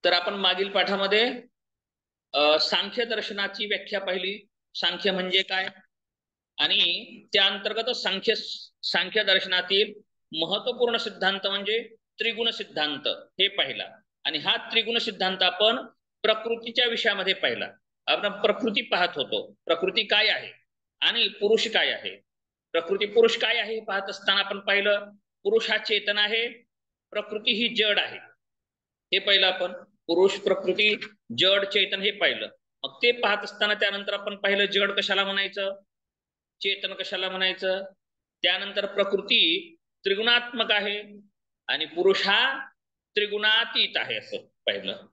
तर आपण मागील पाठामध्ये सांख्य दर्शनाची व्याख्या पाहिली. सांख्य म्हणजे काय आणि त्या अंतर्गत सांख्य दर्शनातील महत्वपूर्ण सिद्धांत म्हणजे त्रिगुण सिद्धांत हे पाहिला. आणि हा त्रिगुण सिद्धांत आपण प्रकृतीच्या विषयामध्ये पाहिला. आपण प्रकृती पाहत होतो, प्रकृती काय आहे आणि पुरुष काय आहे. प्रकृती पुरुष काय आहे हे पाहत असताना आपण पाहिलं पुरुष हा चेतन आहे, प्रकृती ही जड आहे. हे पाहिलं आपण. पुरुष, प्रकृती, जड, चेतन हे पाहिलं. मग ते पाहत असताना त्यानंतर आपण पाहिलं जड कशाला म्हणायचं, चेतन कशाला म्हणायचं. त्यानंतर प्रकृती त्रिगुणात्मक आहे आणि पुरुष हा त्रिगुणातीत आहे असं पाहिलं.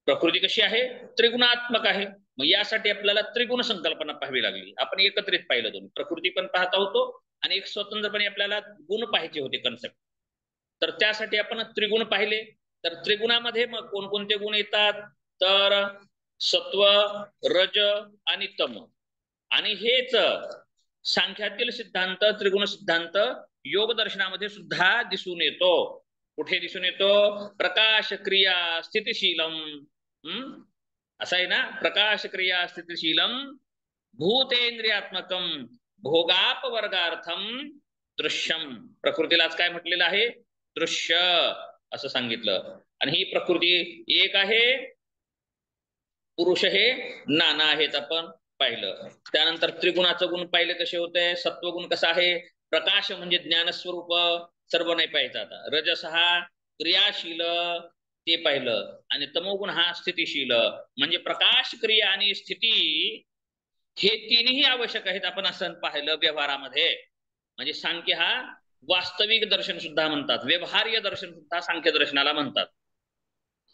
प्रकृती कशी आहे, त्रिगुणात्मक आहे. मग यासाठी आपल्याला त्रिगुण संकल्पना पाहावी लागली. आपण एकत्रित पाहिलं दोन्ही, प्रकृती पण पाहता होतो आणि एक स्वतंत्रपणे आपल्याला गुण पाहायचे होते कन्सेप्ट. तर त्यासाठी आपण त्रिगुण पाहिले. तर त्रिगुणामध्ये मग कोणकोणते गुण येतात, तर सत्व, रज आणि तम. आणि हेच सांख्यातील सिद्धांत त्रिगुण सिद्धांत योग दर्शनामध्ये सुद्धा दिसून येतो. कुठे दिसून येतो, प्रकाश क्रिया स्थितिशीलम. असं आहे ना, प्रकाश क्रिया स्थितिशीलम भूतेंद्रियात्मकम भोगापवर्गार्थम दृश्यम. प्रकृतीलाच काय म्हटलेलं आहे, दृश्य असं सांगितलं. आणि ही प्रकृती एक आहे, पुरुष हे नाना आहेत आपण पाहिलं. त्यानंतर त्रिगुणाचं गुण पाहिले कसे होते. सत्वगुण कसा आहे, प्रकाश म्हणजे ज्ञानस्वरूप, सर्व नाही पाहिजे. आता रजस हा क्रियाशील ते पाहिलं आणि तमोगुण हा स्थितिशील म्हणजे प्रकाश, क्रिया आणि स्थिती हे तीनही आवश्यक आहेत. आपण असं पाहिलं व्यवहारामध्ये. म्हणजे सांख्य हा वास्तविक दर्शन सुद्धा म्हणतात, व्यवहार्य दर्शन सुद्धा सांख्य दर्शनाला म्हणतात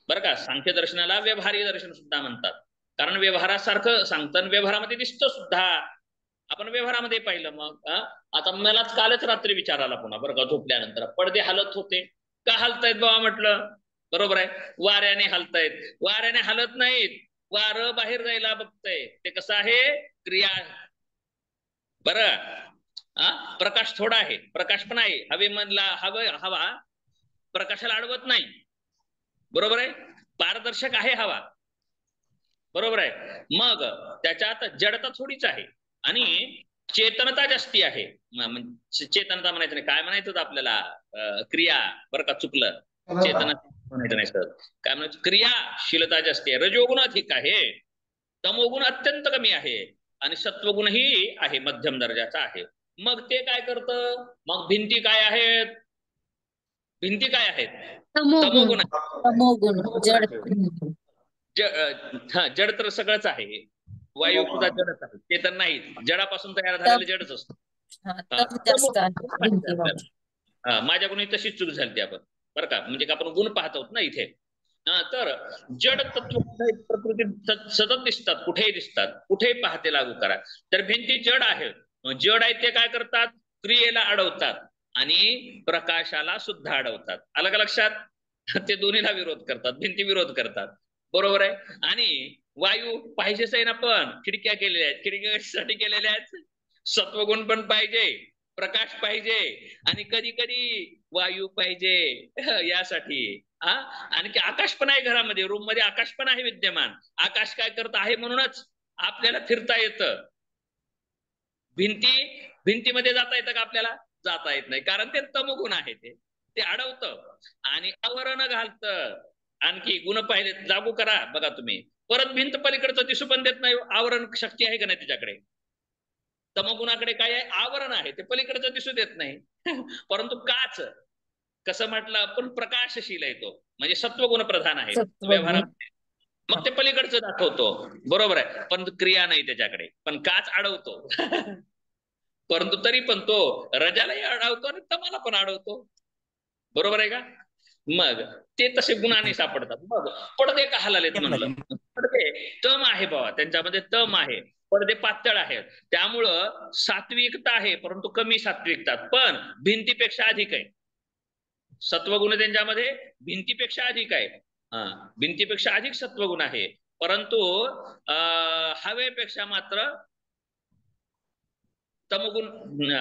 बरं का. सांख्य दर्शनाला व्यवहार्य दर्शन सुद्धा म्हणतात, कारण व्यवहारासारखं सांगतात, व्यवहारामध्ये दिसतं सुद्धा. आपण व्यवहारामध्ये पाहिलं. मग आता मलाच कालच रात्री विचारायला पुन्हा बरं का, झोपल्यानंतर पडदे हलत होते का, हलतायत बाबा म्हटलं. बरोबर आहे, वाऱ्याने हलतायत. वाऱ्याने हलत नाहीत, वारं बाहेर जायला बघतंय. ते कसं आहे, क्रिया. बरं, प्रकाश थोडा आहे, प्रकाश पण आहे. हवेमधला हवा प्रकाशाला अडवत नाही. बरोबर आहे, पारदर्शक आहे हवा. बरोबर आहे. मग त्याच्यात जडता थोडीच आहे आणि चेतनता जास्ती आहे. चेतनता म्हणायचं नाही, काय म्हणायचं होतं आपल्याला, क्रिया. बरं का, चुकलं. चेतना म्हणायचं नाही सर, काय म्हणायचं, क्रियाशीलता जास्ती आहे. रजोगुण अधिक आहे, तमोगुण अत्यंत कमी आहे आणि सत्वगुणही आहे, मध्यम दर्जाचा आहे. मग ते काय करतं, मग भिंती काय आहेत, भिंती काय आहेत, तमोगुण. तमोगुण. तमोगुण जड. जड तर सगळंच आहे. वायू सुद्धा जडच आहे, ते तर नाही. जडापासून तयार झालेलं जडच असतं. तम जास्त आहे भिंतीवर. माझ्याकडून तशीच चूक झाली आपण बरं का, म्हणजे आपण गुण पाहत आहोत ना इथे. तर जड तत्व प्रकृतीत सतत दिसतात, कुठेही दिसतात, कुठेही पाहते लागू करा. तर भिंती जड आहेत. जड आहेत ते काय करतात, क्रियेला अडवतात आणि प्रकाशाला सुद्धा अडवतात. आलं का लक्षात. ते दोन्हीला विरोध करतात, भिंती विरोध करतात. बरोबर आहे. आणि वायू पाहिजेच आहे ना, पण खिडक्या केलेल्या आहेत. खिडक्या कशासाठी केलेल्या आहेत, सत्वगुण पण पाहिजे, प्रकाश पाहिजे आणि कधी कधी वायू पाहिजे यासाठी. आणि आकाश पण आहे घरामध्ये, रूम मध्ये आकाश पण आहे विद्यमान. आकाश काय करत आहे म्हणूनच आपल्याला फिरता येतं. भिंतीमध्ये जाता येतं का आपल्याला, जाता येत नाही, कारण ते तमगुण आहे. ते अडवतं आणि आवरण घालतं. आणखी गुण पाहिले लागू करा बघा तुम्ही, परत भिंत पलीकडचं दिसू पण देत नाही. आवरण शक्ती आहे का नाही तिच्याकडे. तमगुणाकडे काय आहे, आवरण आहे, ते पलीकडचं दिसू देत नाही. परंतु काच कसं म्हटलं आपण, प्रकाशशील आहे तो, म्हणजे सत्वगुण प्रधान आहे सत्वगुण. व्यवहारामध्ये. मग ते पलीकडचं दाखवतो. बरोबर आहे, पण क्रिया नाही त्याच्याकडे, पण काच अडवतो. परंतु तरी पण तो रजालाही अडवतो आणि तमाला पण अडवतो. बरोबर आहे का. मग ते तसे गुणाने सापडतात. मग पडदे का हलालेत म्हणलं, पडदे तम आहे बाबा, त्यांच्यामध्ये तम आहे, पडदे पातळ आहेत. त्यामुळं सात्विकता आहे, परंतु कमी सात्विकता, पण भिंतीपेक्षा अधिक आहे. सत्वगुण त्यांच्यामध्ये भिंतीपेक्षा अधिक आहे. भिंतीपेक्षा अधिक सत्वगुण आहे, परंतु हवेपेक्षा मात्र तमगुण,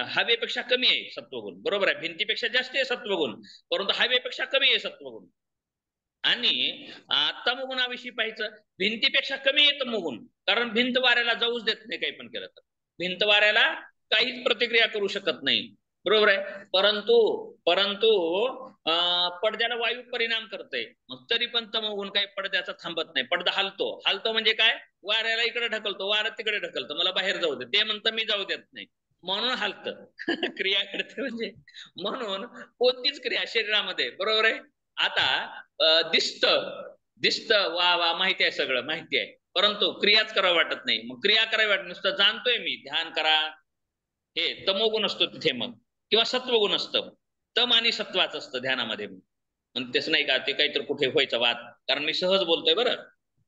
हवेपेक्षा कमी आहे सत्वगुण. बरोबर आहे, भिंतीपेक्षा जास्त आहे सत्वगुण, परंतु हवेपेक्षा कमी आहे सत्वगुण. आणि तमोगुणाविषयी पाहायचं, भिंतीपेक्षा कमी आहे तमोगुण, कारण भिंत वाऱ्याला जाऊच देत नाही काही पण केलं तर, भिंत वाऱ्याला काहीच प्रतिक्रिया करू शकत नाही, बरोबर आहे. परंतु परंतु पडद्याला वायू परिणाम करते, मग तरी पण तमोगुण काही पडद्याचा थांबत नाही, पडदा हलतो, हलतो म्हणजे काय, वाऱ्याला इकडे ढकलतो, वारा तिकडे ढकलतो, मला बाहेर जाऊ दे, ते म्हणतं मी जाऊ देत नाही, म्हणून हलतं. क्रिया करते म्हणजे, म्हणून कोणतीच क्रिया शरीरामध्ये, बरोबर आहे. आता दिसत वा वा माहिती आहे, सगळं माहिती आहे, परंतु क्रियाच करावं वाटत नाही, मग क्रिया करावी वाटत, नुसतं जाणतोय मी, ध्यान करा, हे तमोगुण असतो तिथे मग, किंवा सत्वगुण असतं, तम आणि सत्वाचं असतं ध्यानामध्ये. पण तेच नाही का, ते काहीतरी कुठे व्हायचं वाद, कारण मी सहज बोलतोय बरं,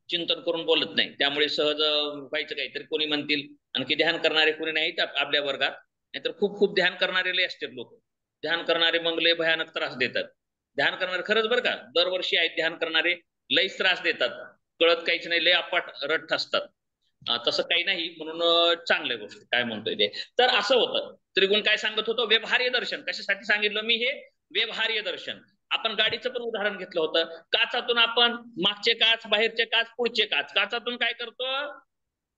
चिंतन करून बोलत नाही, त्यामुळे सहज व्हायचं काहीतरी, कोणी म्हणतील आणखी ध्यान करणारे कोणी नाहीत आपल्या वर्गात, नाहीतर खूप खूप ध्यान करणारे लय असतात लोक, ध्यान करणारे मग लय भयानक त्रास देतात. ध्यान करणारे खरंच बरं का, दरवर्षी आहेत ध्यान करणारे, लयच त्रास देतात, कळत काहीच नाही, लय अपाट रट्ट असतात. तसं काही नाही, म्हणून चांगल्या गोष्टी काय म्हणतोय ते. तर असं होतं, त्रिगुण काय सांगत होतो, व्यवहार्य दर्शन. कशासाठी सांगितलं मी हे, व्यवहार्य दर्शन. आपण गाडीचं पण उदाहरण घेतलं होतं, काचातून आपण मागचे काच, बाहेरचे काच, पुढचे काच, काचातून काय करतो,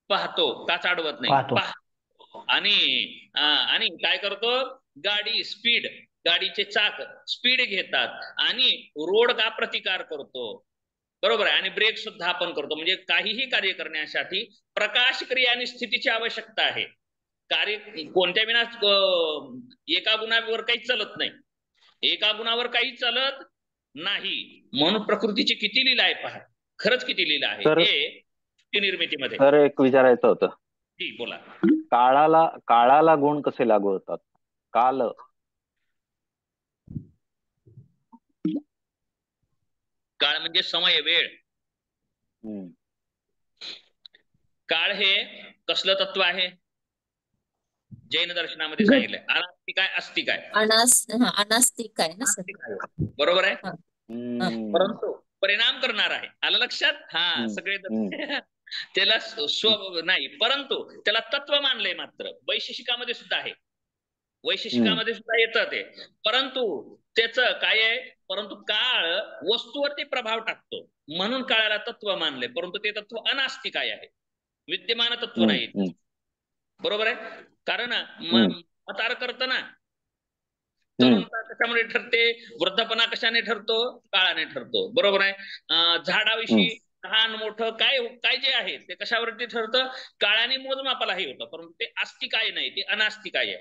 पाहतो, काच अडवत नाही, पाहतो. आणि काय करतो, गाडी स्पीड, गाडीचे चाक स्पीड घेतात आणि रोड का प्रतिकार करतो, बरोबर आहे. आणि ब्रेक सुद्धा आपण करतो, म्हणजे काहीही कार्य करण्यासाठी प्रकाश क्रिया आणि स्थितीची आवश्यकता आहे. कार्य कोणत्या विना एका गुणावर काही चालत नाही, एका गुणावर काही चालत नाही, म्हणून प्रकृतीची किती लीला आहे पहा, खरंच किती लीला आहे तर हे निर्मितीमध्ये. तर एक विचारायचं होतं, ठीक बोला. काळाला गुण कसे लागू होतात, काल काळ म्हणजे समय, वेळ. काळ हे कसलं तत्व आहे, जैन दर्शनामध्ये सांगितलंय, अनास्तिक आहे, अस्तिक आहे, अनास्तिक आहे ना सर, बरोबर आहे. हा. परंतु परिणाम करणार आहे, आलं लक्षात, हा सगळे त्याला नाही, परंतु त्याला तत्व मानलंय, मात्र वैशिष्टिकामध्ये सुद्धा आहे, वैशिष्टिकामध्ये सुद्धा येतं ते, परंतु त्याचं काय आहे, परंतु काळ वस्तूवरती प्रभाव टाकतो, म्हणून काळाला तत्व मानले, परंतु ते तत्व अनास्तिक आहे, विद्यमान तत्व नाही, बरोबर आहे. कारण म्हातार करत ना, तरुणता कशामुळे ठरते, वृद्धपणा कशाने ठरतो, काळाने ठरतो, बरोबर आहे. झाडाविषयी लहान मोठं काय काय जे आहे ते कशावरती ठरतं, काळाने मोजमापाला हे होतं, परंतु ते आस्तिक आहे नाही, ते अनास्तिक आहे,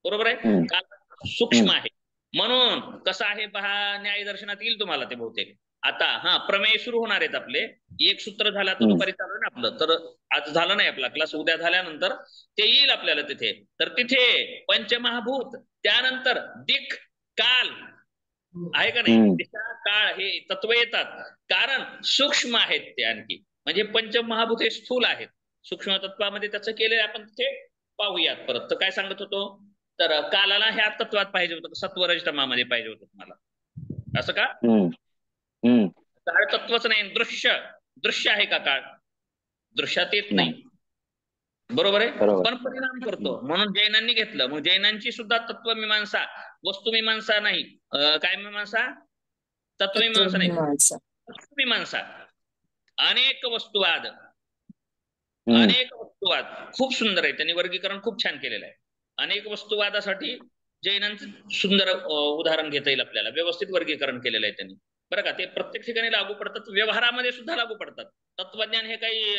बरोबर आहे. काळ सूक्ष्म आहे, म्हणून कसं आहे पहा, न्याय दर्शनात येईल तुम्हाला ते बहुतेक. आता प्रमेय सुरू होणार आहेत आपले, एक सूत्र झालं तर दुपारी चालू ना आपलं, तर आज झालं नाही आपला क्लास, उद्या झाल्यानंतर ते येईल आपल्याला तिथे. तर तिथे पंचमहाभूत, त्यानंतर दिक, काल आहे का नाही, दिशा, काळ हे तत्व येतात, कारण सूक्ष्म आहेत ते आणखी, म्हणजे पंचमहाभूत हे स्थूल आहेत, सूक्ष्म तत्वामध्ये त्याचं केलेलं आपण तिथे पाहूयात परत. तर काय सांगत होतो, तर कालाला ह्या तत्वात पाहिजे होतं, सत्वरजतमामध्ये पाहिजे होतं तुम्हाला, असं का, काळ तत्वच नाही, दृश्य आहे का काळ, दृश्यात येत नाही, बरोबर आहे, पण परिणाम करतो, म्हणून जैनांनी घेतलं. मग जैनांची सुद्धा तत्वमीमांसा, वस्तुमीमांसा नाही, काय मीमांसा, तत्वमीमांसा नाही, वस्तुमीमांसा, अनेक वस्तुवाद, अनेक वस्तुवाद खूप सुंदर आहे, त्यांनी वर्गीकरण खूप छान केलेलं आहे. अनेक वस्तुवादासाठी जैनांचं सुंदर उदाहरण घेता येईल आपल्याला, व्यवस्थित वर्गीकरण केलेलं आहे त्यांनी, बरं का. ते प्रत्येक ठिकाणी लागू पडतात, व्यवहारामध्ये सुद्धा लागू पडतात. तत्वज्ञान हे काही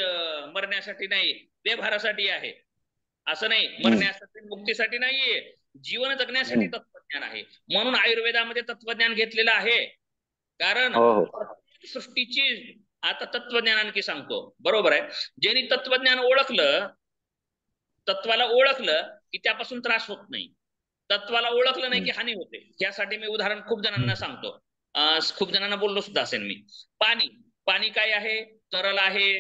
मरण्यासाठी नाही, व्यवहारासाठी आहे, असं नाही, मरण्यासाठी मुक्तीसाठी नाहीये, जीवन जगण्यासाठी तत्वज्ञान आहे. म्हणून आयुर्वेदामध्ये तत्वज्ञान घेतलेलं आहे, कारण सृष्टीची, आता तत्वज्ञान आणखी सांगतो, बरोबर आहे. ज्यांनी तत्वज्ञान ओळखलं, तत्वाला ओळखलं की त्यापासून त्रास होत नाही, तत्वाला ओळखलं नाही की हानी होते. त्यासाठी मी उदाहरण खूप जणांना सांगतो, खूप जणांना बोललो सुद्धा असेल मी. पाणी, पाणी काय आहे, तरल आहे.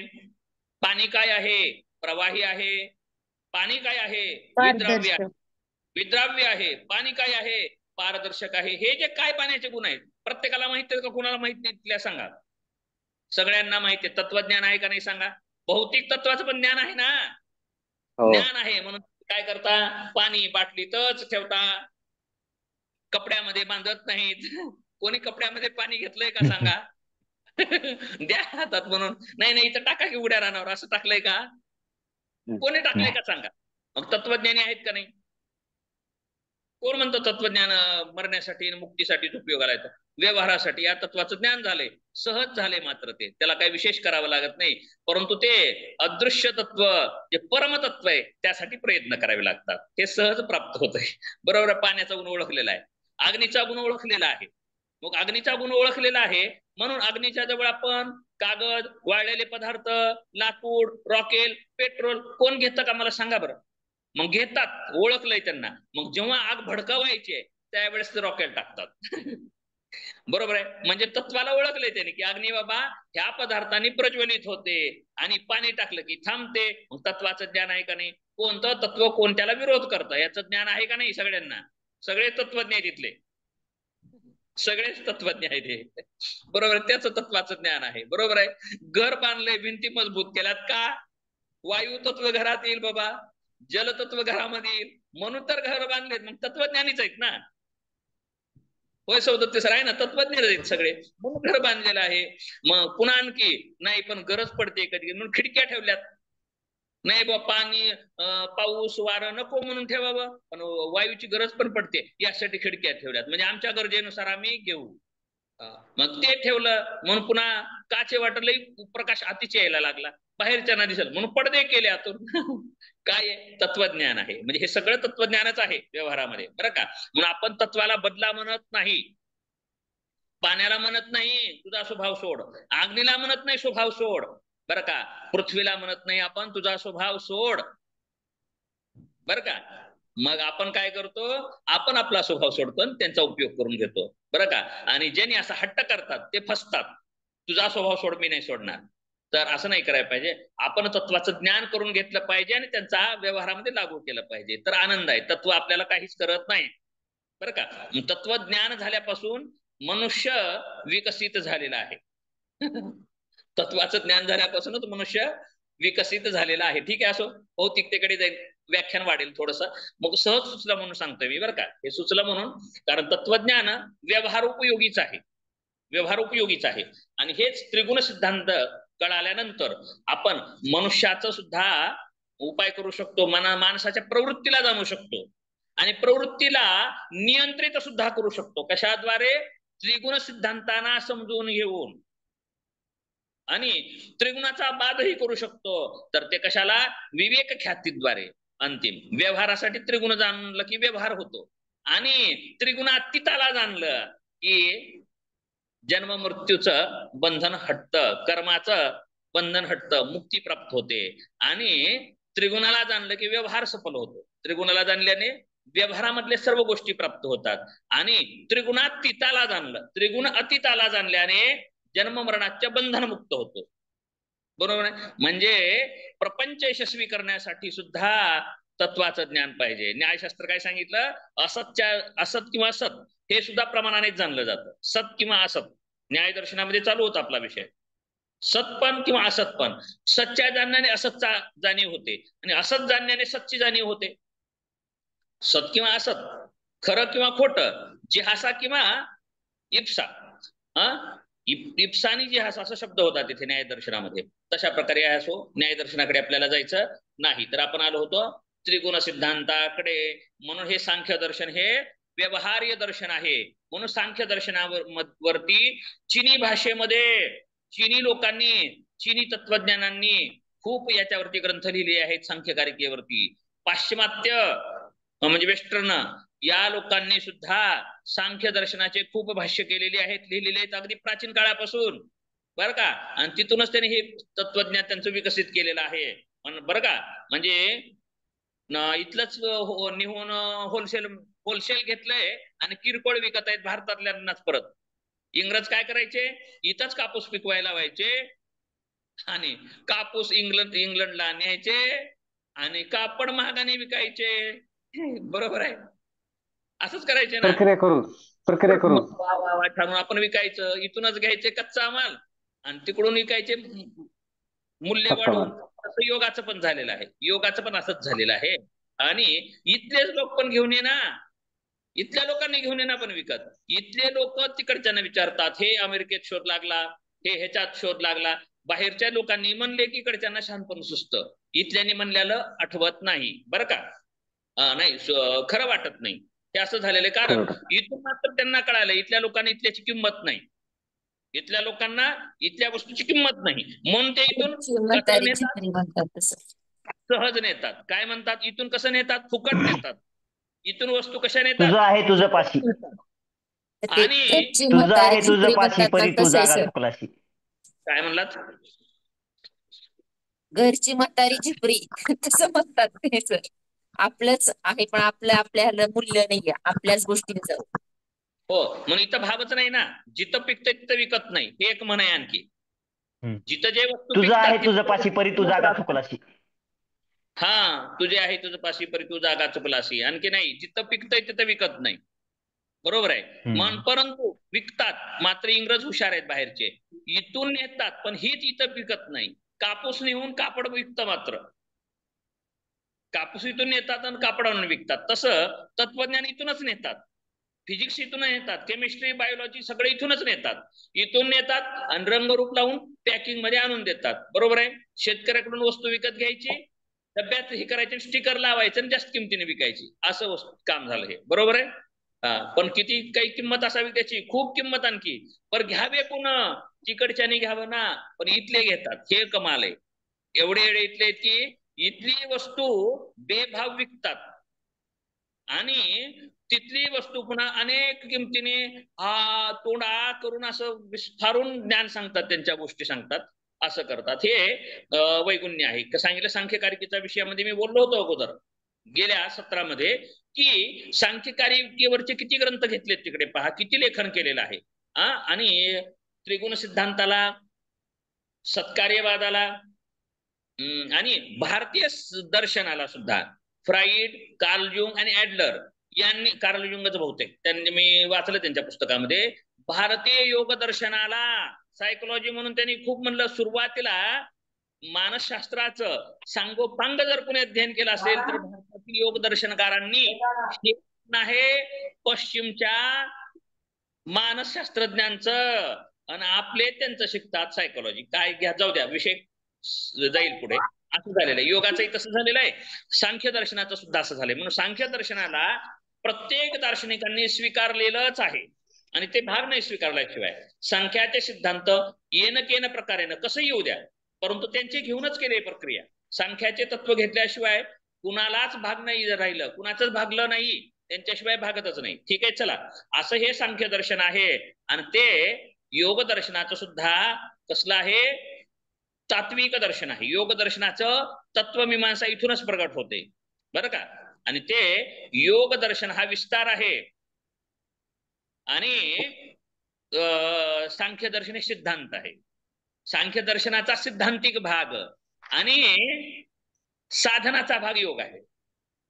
पाणी काय आहे, प्रवाही आहे. पाणी काय आहे, विद्राव्य आहे. विद्राव्य आहे. पाणी काय आहे, पारदर्शक आहे. हे जे काय पाण्याचे गुण आहेत, प्रत्येकाला माहित आहे का, कुणाला माहित नाही तिला सांगा, सगळ्यांना माहिती आहे. तत्वज्ञान आहे का नाही सांगा, भौतिक तत्वाचं पण ज्ञान आहे ना, ज्ञान आहे. म्हणून काय करता, पाणी बाटलीतच ठेवता, कपड्यामध्ये बांधत नाहीत. कोणी कपड्यामध्ये पाणी घेतलंय का सांगा, द्या हातात म्हणून, नाही नाही इथं टाका की उड्या रानावर, असं टाकलंय का? कोणी टाकलंय का सांगा? मग तत्वज्ञानी आहेत का नाही? कोण म्हणतो तत्वज्ञान मरण्यासाठी आणि मुक्तीसाठी उपयोगाला येतं? व्यवहारासाठी या तत्वाचं ज्ञान झालंय, सहज झाले, मात्र ते त्याला काही विशेष करावं लागत नाही. परंतु ते अदृश्य तत्व जे परमतत्व आहे त्यासाठी प्रयत्न करावे लागतात, ते सहज प्राप्त होत आहे. बरोबर. पाण्याचा गुण ओळखलेला आहे, अग्नीचा गुण ओळखलेला आहे. मग अग्नीचा गुण ओळखलेला आहे म्हणून अग्नीच्या जवळ आपण कागद, वाळलेले पदार्थ, लाकूड, रॉकेल, पेट्रोल कोण घेतं का मला सांगा बरं? मग घेतात, ओळखलंय त्यांना. मग जेव्हा आग भडकावायची त्यावेळेस ते रॉकेल टाकतात. बरोबर आहे. म्हणजे तत्वाला ओळखलंय त्याने की अग्नी बाबा ह्या पदार्थांनी प्रज्वलित होते, आणि पाणी टाकलं की थांबते. मग तत्वाचं ज्ञान आहे का नाही? कोणतं तत्व कोणत्याला विरोध करतं याचं ज्ञान आहे का नाही सगळ्यांना? सगळे तत्वज्ञ तिथले, सगळेच तत्वज्ञ आहेत हे. बरोबर आहे. त्याचं तत्वाचं ज्ञान आहे. बरोबर आहे. घर बांधलंय, भिंती मजबूत केल्यात का? वायू तत्व घरात येईल बाबा, जलतत्व घरामध्ये येईल, म्हणून तर घर बांधलेत. मग तत्वज्ञानीच आहेत ना. होय सौदत्ती सर, आहे ना, तत्वज्ञ आहेत सगळे, म्हणून घर बांधलेलं आहे. मग पुन्हा आणखी नाही पण गरज पडते कधी म्हणून खिडक्या ठेवल्यात. नाही बा पाणी पाऊस वारं नको म्हणून ठेवावं, पण वायूची गरज पण पडते यासाठी खिडक्या ठेवल्यात. म्हणजे आमच्या गरजेनुसार आम्ही घेऊ. मग ते ठेवलं म्हणून पुन्हा काचे वाटलं प्रकाश अतिच यायला लागला, बाहेरच्या ना दिसेल म्हणून पडदे केले आतून. काय आहे? तत्वज्ञान आहे. म्हणजे हे सगळं तत्वज्ञानच आहे व्यवहारामध्ये, बरं का. म्हणून आपण तत्वाला बदला म्हणत नाही, पाण्याला म्हणत नाही तुझा स्वभाव सोड, अग्नीला म्हणत नाही स्वभाव सोड, बरं का. पृथ्वीला म्हणत नाही आपण तुझा स्वभाव सोड, बरं का. मग आपण काय करतो? आपण आपला स्वभाव सोडतो आणि त्यांचा उपयोग करून घेतो, बरं का. आणि ज्यांनी असा हट्ट करतात ते फसतात. तुझा स्वभाव सोड, मी नाही सोडणार. तर असं नाही करायला पाहिजे. आपण तत्वाचं ज्ञान करून घेतलं पाहिजे आणि त्यांचा व्यवहारामध्ये लागू केलं पाहिजे, तर आनंद आहे. तत्व आपल्याला काहीच करत नाही, बरं का. तत्वज्ञान झाल्यापासून मनुष्य विकसित झालेला आहे. तत्वाचं ज्ञान झाल्यापासूनच मनुष्य विकसित झालेला आहे. ठीक आहे, असो, भौतिकतेकडे जाईल, व्याख्यान वाढेल थोडस. मग सहज सुचलं म्हणून सांगतोय मी, बरं का. हे सुचलं म्हणून, कारण तत्वज्ञान व्यवहार उपयोगीच आहे, व्यवहार उपयोगीच आहे. आणि हेच त्रिगुण सिद्धांत कळाल्यानंतर आपण मनुष्याचं सुद्धा उपाय करू शकतो, माणसाच्या प्रवृत्तीला जाणू शकतो आणि प्रवृत्तीला नियंत्रित सुद्धा करू शकतो. कशाद्वारे? त्रिगुण सिद्धांतांना समजून घेऊन, आणि त्रिगुणाचा बादही करू शकतो. तर ते कशाला? विवेक ख्यातीद्वारे. अंतिम व्यवहारासाठी त्रिगुण जाणलं की व्यवहार होतो, आणि त्रिगुणातीताला जाणलं की जन्म मृत्यूचं बंधन हटतं, कर्माचं बंधन हटतं, मुक्ती प्राप्त होते. आणि त्रिगुणाला जाणलं की व्यवहार सफल होतो. त्रिगुणाला जाणल्याने व्यवहारामधले सर्व गोष्टी प्राप्त होतात. आणि त्रिगुणातीताला जाणलं, त्रिगुण अतीताला जाणल्याने जन्म मरणाच्या बंधन मुक्त होतो. बरोबर आहे. म्हणजे प्रपंच यशस्वी करण्यासाठी सुद्धा तत्वाचं ज्ञान पाहिजे. न्यायशास्त्र काय सांगितलं? असत किंवा सत हे सुद्धा प्रमाणानेच जाणलं जातं. सत किंवा असत न्याय दर्शनामध्ये चालू होता आपला विषय. सतपण किंवा असतपण, सतच्या जाणण्याने असतचा जाणीव होते, आणि असत जाणण्याने सतची जाणीव होते. सत किंवा असत, खरं किंवा खोटं, जिहासा किंवा इप्सा. इप्सा आणि जिहासा असा शब्द होता तिथे न्यायदर्शनामध्ये. तशा प्रकारे असो, न्यायदर्शनाकडे आपल्याला जायचं नाही. तर आपण आलो होतो त्रिगुण सिद्धांताकडे. म्हणून हे सांख्य दर्शन हे व्यवहार्य दर्शन आहे. म्हणून सांख्य दर्शनावरती चीनी भाषेमध्ये चीनी लोकांनी, चीनी तत्वज्ञानांनी खूप याच्यावरती ग्रंथ लिहिले आहेत सांख्यकारिकेवरती. पाश्चिमात्य म्हणजे वेस्टर्न या लोकांनी सुद्धा सांख्य दर्शनाचे खूप भाष्य केलेले आहेत, लिहिलेले आहेत अगदी प्राचीन काळापासून, बरं का. आणि तिथूनच त्यांनी हे तत्वज्ञान त्यांचं विकसित केलेलं आहे, बरं का. म्हणजे इथलंच निहून होलसेल घेतलंय आणि किरकोळ विकत आहेत भारतातल्यांनाच. परत इंग्रज काय करायचे? इथंच कापूस पिकवायला व्हायचे, आणि कापूस इंग्लंडला न्यायचे, आणि कापड महागाने विकायचे. बरोबर आहे, असंच करायचे ना. प्रक्रिया करून ठरवून आपण विकायचं, इथूनच घ्यायचे कच्चा माल आणि तिकडून विकायचे मूल्य वाढवून. तसं योगाचं पण झालेलं आहे, योगाचं पण असंच झालेलं आहे. आणि इथलेच लोक पण घेऊन ये ना, इथल्या लोकांनी घेऊन ये ना पण विकत. इथले लोक तिकडच्यांना विचारतात, हे अमेरिकेत शोध लागला, ह्याच्यात शोध लागला. बाहेरच्या लोकांनी म्हणले की इकडच्यांना शहाणपण सुचतं, इथल्यानी म्हणल्याला आठवत नाही बरं का. नाही खरं वाटत नाही, हे असं झालेलं आहे. कारण इथून मात्र त्यांना कळालं इथल्या लोकांना इथल्याची किंमत नाही, इथल्या लोकांना इथल्या वस्तूची किंमत नाही, म्हणून ते इथून कसं नेतात, सहज नेतात. काय म्हणतात, इथून कसं नेतात, फुकट नेतात. इथून वस्तू कशा नेतात, तुझं आहे तुझं पाशी, आणि तुझं आहे तुझं पाशी परी तू जागा चुकलाशी. काय म्हणलात, घरची म्हातारी झिपरी तसं म्हणतात ते सर. आपलंच आहे पण आपल्याला मूल्य नाहीये आपल्याच गोष्टींचं. हो, म्हणून इथं भावच नाही ना, जिथं पिकतं तिथं विकत नाही, हे एक म्हण आहे आणखी. जिथं जे वस्तू तुझं आहे पिकतात तुझं पाशी परी तू जागा चुकलाशी. हा, तुझे आहे तुझं पाशी परी तू जागा चुकलाशी. आणखी नाही, जिथं पिकतंय तिथं विकत नाही, बरोबर आहे. मन परंतु विकतात मात्र इंग्रज हुशार आहेत बाहेरचे, इथून नेतात पण हीच इथं पिकत नाही. कापूस नेऊन कापड विकतं मात्र, कापूस इथून नेतात आणि कापड आणून विकतात. तसं तत्वज्ञान इथूनच नेतात, फिजिक्स इथून नेतात, केमिस्ट्री बायोलॉजी सगळे इथूनच नेतात. इथून नेतात आणि रंगरूप लावून पॅकिंग मध्ये आणून देतात, बरोबर आहे. शेतकऱ्याकडून वस्तू विकत घ्यायची, डब्यात हे करायचे, स्टिकर लावायचं आणि जास्त किमतीने विकायची, असं काम झालं हे, बरोबर आहे. पण किती काही किंमत असावी त्याची, खूप किंमत आणखी. पण घ्यावे कोण, तिकडच्याने घ्यावं ना, पण इथले घेतात, हे कमाल आहे. एवढे इथले की इथली वस्तू बेभाव विकतात आणि तिथली वस्तू पुन्हा अनेक किमतीने तोंडा करून असं विस्तारून ज्ञान सांगतात, त्यांच्या गोष्टी सांगतात, असं करतात. हे वैगुण्य आहे. सांगितलं सांख्यकारिकेच्या विषयामध्ये मी बोललो होतो अगोदर गेल्या सत्रामध्ये की सांख्यकारिकेवरचे किती ग्रंथ घेतलेत तिकडे पहा, किती लेखन केलेलं आहे. आणि त्रिगुण सिद्धांताला, सत्कार्यवादाला आणि भारतीय दर्शनाला सुद्धा फ्राईड, कार्ल जुंग आणि ऍडलर यांनी, कार्ल जुंगच बहुतेक त्यांनी, मी वाचलं त्यांच्या पुस्तकामध्ये, भारतीय योग दर्शनाला सायकोलॉजी म्हणून त्यांनी खूप म्हणलं. सुरुवातीला मानसशास्त्राचं सांगोपांग जर कोणी अध्ययन केलं असेल तर भारतातील योग दर्शनकारांनी आहे पश्चिमच्या मानसशास्त्रज्ञांचं, आणि आपले त्यांचं शिकतात सायकोलॉजी. काय घ्या, जाऊ द्या, विषय जाईल पुढे. असं झालेलं आहे. योगाचंही तसं झालेलं आहे, सांख्य दर्शनाचं सुद्धा असं झालंय. म्हणून सांख्य दर्शनाला प्रत्येक दार्शनिकांनी स्वीकारलेलंच आहे, आणि ते भाग नाही स्वीकारल्याशिवाय संख्याचे सिद्धांत येणं केन प्रकारेनं कसं येऊ द्या, परंतु त्यांचे घेऊनच केले प्रक्रिया. संख्याचे तत्व घेतल्याशिवाय कुणालाच भाग नाही राहिलं, कुणाचंच भागलं नाही, त्यांच्याशिवाय भागतच नाही. ठीक आहे, चला, असं हे सांख्य दर्शन आहे. आणि ते योग दर्शनाचं सुद्धा कसलं आहे, तात्विक दर्शन आहे. योग दर्शनाचं तत्वमीमांसा इथूनच प्रगट होते, बरं का. आणि ते योग दर्शन हा विस्तार आहे, आणि सांख्य दर्शन सिद्धांत आहे. सांख्य दर्शनाचा सिद्धांतिक भाग आणि साधनाचा भाग योग आहे.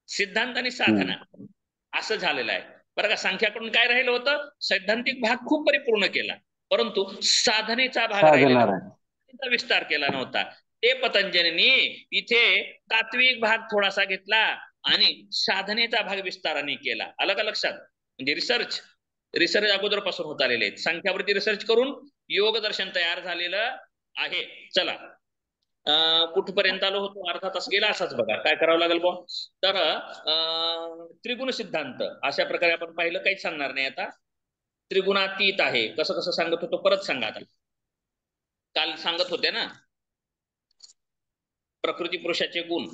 सिद्धांत आणि साधना असं झालेलं आहे, बरं का. सांख्याकडून काय राहिलं होतं, सैद्धांतिक भाग खूप परिपूर्ण केला, परंतु साधनेचा भाग राहिलेला, विस्तार केला नव्हता. ते पतंजलींनी इथे तात्विक भाग थोडासा घेतला आणि साधनेचा भाग विस्ताराने केला. अलग लक्षात, म्हणजे रिसर्च अगोदरपासून होत आलेले आहेत. संख्यावरती रिसर्च करून योग दर्शन तयार झालेलं आहे. चला, कुठपर्यंत आलो होतो, अर्धा तास गेला असाच बघा. काय करावं लागेल बुवा, तर त्रिगुण सिद्धांत अशा प्रकारे आपण पाहिलं, काहीच सांगणार नाही आता. त्रिगुणातीत आहे, कसं कसं सांगत होतो परत सांगा. आता काल सांगत होते ना प्रकृती पुरुषाचे गुण,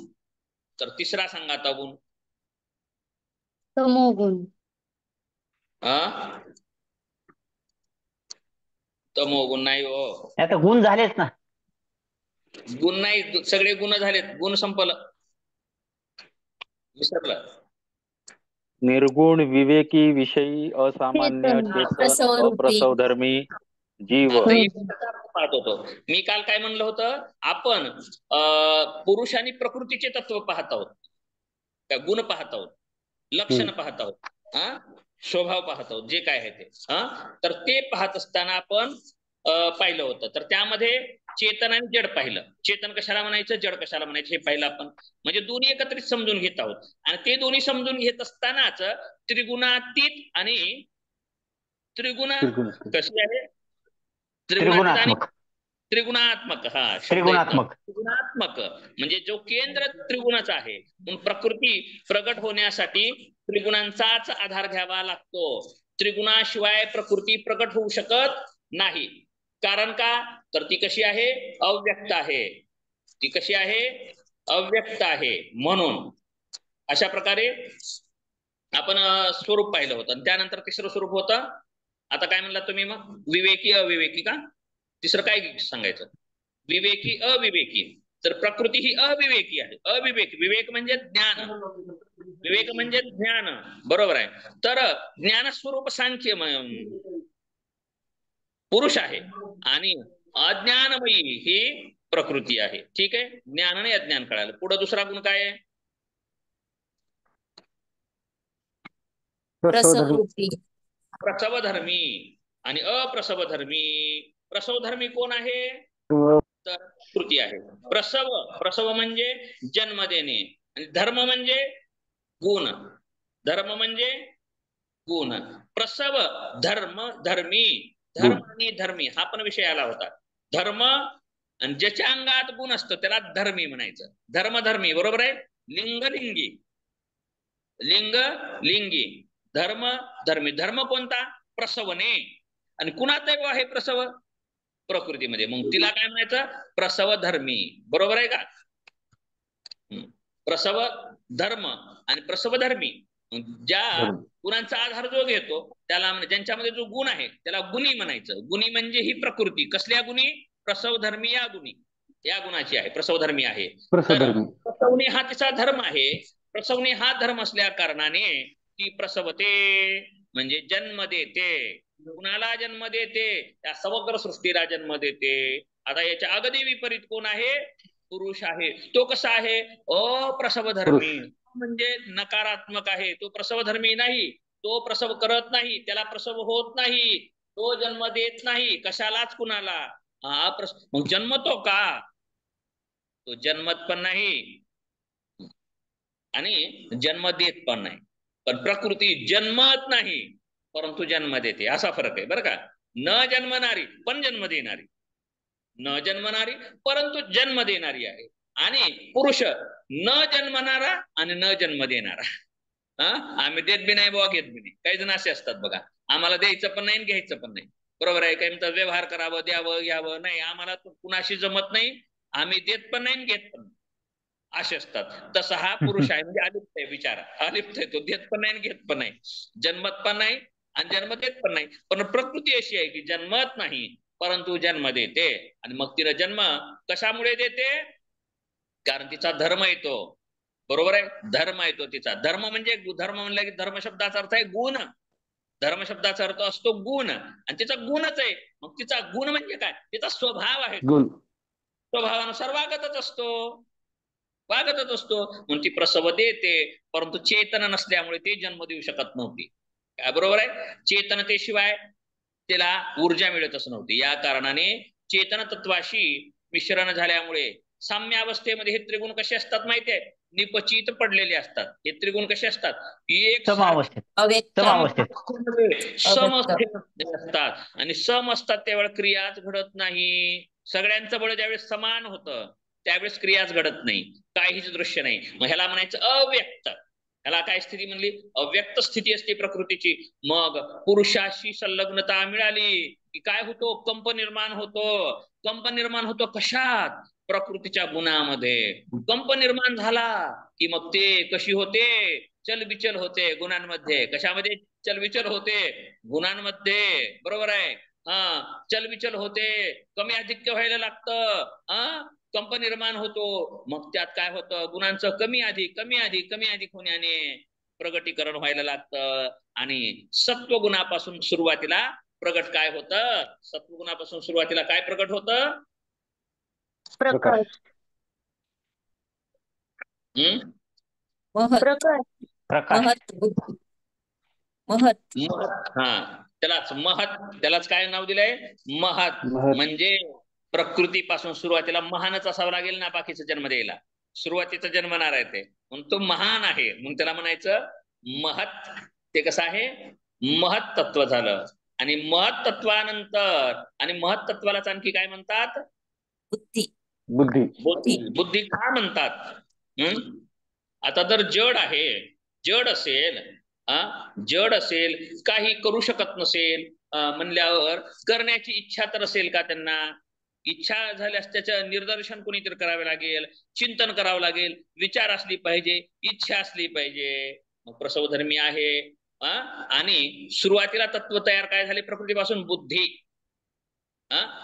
तर तिसरा सांगा आता गुण, तमोगुण. तमोगुण नाही हो, आता गुण झालेच ना. गुण नाही, सगळे गुण झालेत, गुण संपलं, विसरलं. निर्गुण, विवेकी, विषयी, असामान्य, चेतन, अप्रसवधर्मी, जीव. पाहत होतो मी काल. काय म्हणलं होतं आपण, पुरुष आणि प्रकृतीचे तत्व पाहत आहोत, गुण पाहत आहोत, लक्षण पाहत आहोत, स्वभाव पाहत आहोत, जे काय आहे ते. तर ते पाहत असताना आपण पाहिलं होतं, तर त्यामध्ये चेतन आणि जड पाहिलं. चेतन कशाला म्हणायचं, जड कशाला म्हणायचं, हे पाहिलं आपण. म्हणजे दोन्ही एकत्रित समजून घेत आहोत. आणि ते दोन्ही समजून घेत असतानाच त्रिगुणातीत आणि त्रिगुण कशी आहे, त्रिगुणातीत आणि त्रिगुणात्मक, हा शब्द त्रिगुणात्मक. त्रिगुणात्मक म्हणजे जो केंद्र त्रिगुणच आहे. प्रकृती प्रगट होण्यासाठी त्रिगुणांचाच आधार घ्यावा लागतो. त्रिगुणाशिवाय प्रकृती प्रगट होऊ शकत नाही. कारण का? तर ती कशी आहे? अव्यक्त आहे. ती कशी आहे? अव्यक्त आहे. म्हणून अशा प्रकारे आपण स्वरूप पाहिलं होतं. आणि त्यानंतर तिसरं स्वरूप होतं, आता काय म्हणला तुम्ही मग? विवेकी अविवेकी का? तिसरं काय सांगायचं? विवेकी अविवेकी. तर प्रकृती ही अविवेकी आहे. अविवेकी, विवेक म्हणजे ज्ञान, विवेक म्हणजे ज्ञान, बरोबर आहे. तर ज्ञान स्वरूप सांख्य पुरुष आहे आणि अज्ञानमयी ही प्रकृती आहे. ठीक आहे, ज्ञान आणि अज्ञान कळालं. पुढे दुसरा गुण काय आहे? प्रसववृत्ती. प्रसवधर्मी आणि अप्रसवधर्मी. प्रसवधर्मी कोण आहे? तर कृती आहे. प्रसव, प्रसव म्हणजे जन्म देणे, आणि धर्म म्हणजे गुण. धर्म म्हणजे गुण. प्रसव धर्म धर्मी. धर्म आणि धर्मी हा पण विषय आला होता. धर्म आणि ज्याच्या अंगात गुण असतो त्याला धर्मी म्हणायचं. धर्मधर्मी, बरोबर आहे. लिंग लिंगी, लिंग लिंगी, धर्म धर्मी. धर्म कोणता? प्रसवने. आणि कुणात आहे प्रसव? प्रकृतीमध्ये. मग तिला काय म्हणायचं? प्रसव धर्मी, बरोबर आहे का? प्रसव धर्म आणि प्रसव धर्मी. ज्या गुणांचा आधार जो घेतो त्याला, ज्यांच्यामध्ये जो गुण आहे त्याला गुणी म्हणायचं. गुणी म्हणजे ही प्रकृती. कसल्या गुणी? प्रसव धर्मी या गुणी, या गुणाची आहे, प्रसव धर्मी आहे. तर प्रसवणे हा तिचा धर्म आहे. प्रसवणे हा धर्म असल्या कारणाने ती प्रसवते म्हणजे जन्म देते. कुणाला जन्म देते? त्या समग्र सृष्टीला जन्म देते. आता याच्या अगदी विपरीत कोण आहे? पुरुष आहे. तो कसा आहे? अप्रसवधर्मी, म्हणजे नकारात्मक आहे. तो प्रसवधर्मी नाही, तो प्रसव करत नाही, त्याला प्रसव होत नाही, तो जन्म देत नाही कशालाच, कुणाला. मग जन्मतो का? तो जन्मत पण नाही आणि जन्म देत पण नाही. पण प्रकृती जन्मत नाही परंतु जन्म देते, असा फरक आहे बरं का. न जन्मणारी पण जन्म देणारी, न जन्मणारी परंतु जन्म देणारी आहे. आणि पुरुष न जन्मणारा आणि न जन्म देणारा. आम्ही देत बी नाही बुवा, घेत बी नाही. काही जण असे असतात बघा, आम्हाला द्यायचं पण नाही घ्यायचं पण नाही, बरोबर आहे. काही म्हणतात व्यवहार करावं, द्यावं घ्यावं. नाही, आम्हाला कुणाशी जमत नाही, आम्ही देत पण नाही घेत पण नाही, असे असतात. तसा हा पुरुष आहे, म्हणजे अलिप्त आहे, बिचारा अलिप्त आहे. तो देत पण नाही घेत पण नाही, जन्मत पण नाही आणि जन्म देत पण नाही. पण प्रकृती अशी आहे की जन्मत नाही परंतु जन्म देते. आणि मग तिला जन्म कशामुळे देते? कारण तिचा धर्म येतो, बरोबर आहे. धर्म येतो तिचा. धर्म म्हणजे, धर्म म्हणलं की धर्म शब्दाचा अर्थ आहे गुण. धर्म शब्दाचा अर्थ असतो गुण, आणि तिचा गुणच आहे. मग तिचा गुण म्हणजे काय? तिचा स्वभाव आहे. स्वभावानुसार वागतच असतो, वागतच असतो. म्हणून ती प्रसव देते, परंतु चेतन नसल्यामुळे ते जन्म देऊ शकत नव्हती. काय, बरोबर आहे. चेतनतेशिवाय त्याला ऊर्जा मिळतच नव्हती. या कारणाने चेतन तत्वाशी मिश्रण झाल्यामुळे साम्यावस्थेमध्ये हे त्रिगुण कसे असतात माहितीये? निपचित पडलेले असतात. हे त्रिगुण कसे असतात? एक अव्यक्त. समवस्थेत असतात. आणि सम असतात त्यावेळेस क्रियाच घडत नाही. सगळ्यांचं बळ ज्यावेळेस समान होतं त्यावेळेस क्रियाच घडत नाही, काहीच दृश्य नाही. मग ह्याला म्हणायचं अव्यक्त. ह्याला काय स्थिती म्हणली? अव्यक्त स्थिती असते प्रकृतीची. मग पुरुषाशी संलग्नता मिळाली की काय होतो? कंप निर्माण होतो. कंप निर्माण होतो कशात? प्रकृतीच्या गुणामध्ये. कंप निर्माण झाला की मग ते कशी होते? चलबिचल होते गुणांमध्ये. कशामध्ये चलबिचल होते? गुणांमध्ये, बरोबर आहे. चलबिचल होते, कमी अधिक्य व्हायला लागतं, कंप निर्माण होतो. मग त्यात काय होतं? गुणांचं कमी अधिक कमी अधिक कमी अधिक होण्याने प्रगटीकरण व्हायला लागतं. आणि सत्वगुणापासून सुरुवातीला प्रगट काय होतं? सत्वगुणापासून सुरुवातीला काय प्रगट होतं? प्रकाश. महत. महत. त्यालाच महत, त्यालाच काय नाव दिलंय? महत. म्हणजे प्रकृतीपासून सुरुवातीला महानच असावं लागेल ना बाकीचा जन्म द्यायला. सुरुवातीचा जन्मणार आहे ते, म्हणून तो महान आहे, म्हणून त्याला म्हणायचं महत. ते कसं आहे? महत तत्व झालं. आणि महत तत्वानंतर, आणि महत तत्वालाच आणखी काय म्हणतात? बुद्धी बुद्धी. बुद्धी. बुद्धी का म्हणतात? आता जर जड असेल, जड असेल, काही करू शकत नसेल म्हणल्यावर करण्याची इच्छा तर असेल का त्यांना? इच्छा झाल्यास त्याचं निर्दर्शन कोणीतरी करावे लागेल, चिंतन करावं लागेल, विचार असली पाहिजे, इच्छा असली पाहिजे. मग प्रसवधर्मी आहे. आणि सुरुवातीला तत्व तयार काय झाले प्रकृतीपासून? बुद्धी.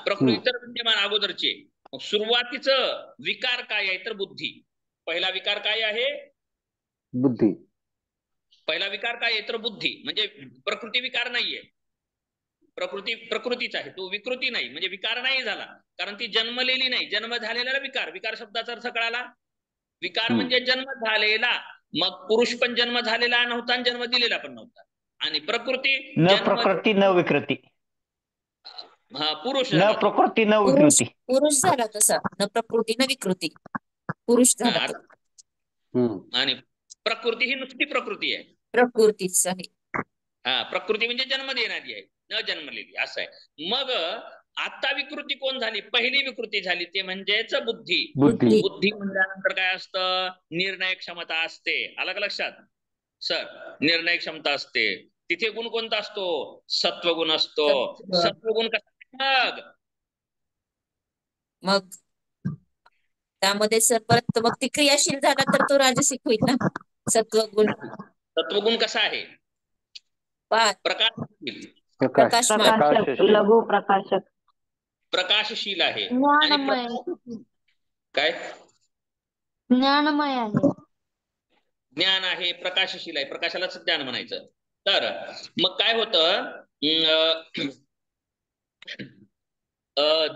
प्रकृती तर विद्यमान अगोदरचे. मग सुरुवातीचं विकार काय आहे? तर बुद्धी. पहिला विकार काय आहे? बुद्धी. पहिला विकार काय आहे? तर बुद्धी. म्हणजे प्रकृती विकार नाहीये, प्रकृतीच आहे, तो विकृती नाही, म्हणजे विकार नाही झाला, कारण ती जन्मलेली नाही. जन्म झालेला विकार. विकार शब्दाचा अर्थ कळाला? विकार म्हणजे जन्म झालेला. मग पुरुष पण जन्म झालेला नव्हता आणि जन्म दिलेला पण नव्हता. आणि प्रकृती न प्रकृती न विकृती. पुरुष न झाला. प्रकृती न विकृती. पुरुष झाला तसा, न प्रकृती न विकृती, पुरुष झाला तो. आणि प्रकृती ही नुसती प्रकृती आहे, प्रकृतीच आहे. प्रकृती म्हणजे जन्म देणारी आहे, न जन्मलेली असं आहे. मग आता विकृती कोण झाली? पहिली विकृती झाली, ते म्हणजेच बुद्धी. बुद्धी म्हणल्यानंतर काय असतं? निर्णय क्षमता असते. आलं का लक्षात सर? निर्णय क्षमता असते. तिथे गुण कोणता असतो? सत्वगुण असतो. सत्वगुण कसा? मग त्यामध्ये सर परत मग ती क्रियाशील झाला तर तो राजसिक होईल ना. सत्वगुण कसा आहे? प्रकाशशील, लघु प्रकाशक, प्रकाशशील आहे. ज्ञानमय. काय? ज्ञानमय आहे. ज्ञान आहे, प्रकाशशील आहे. प्रकाशालाच ज्ञान म्हणायचं. तर मग काय होतं?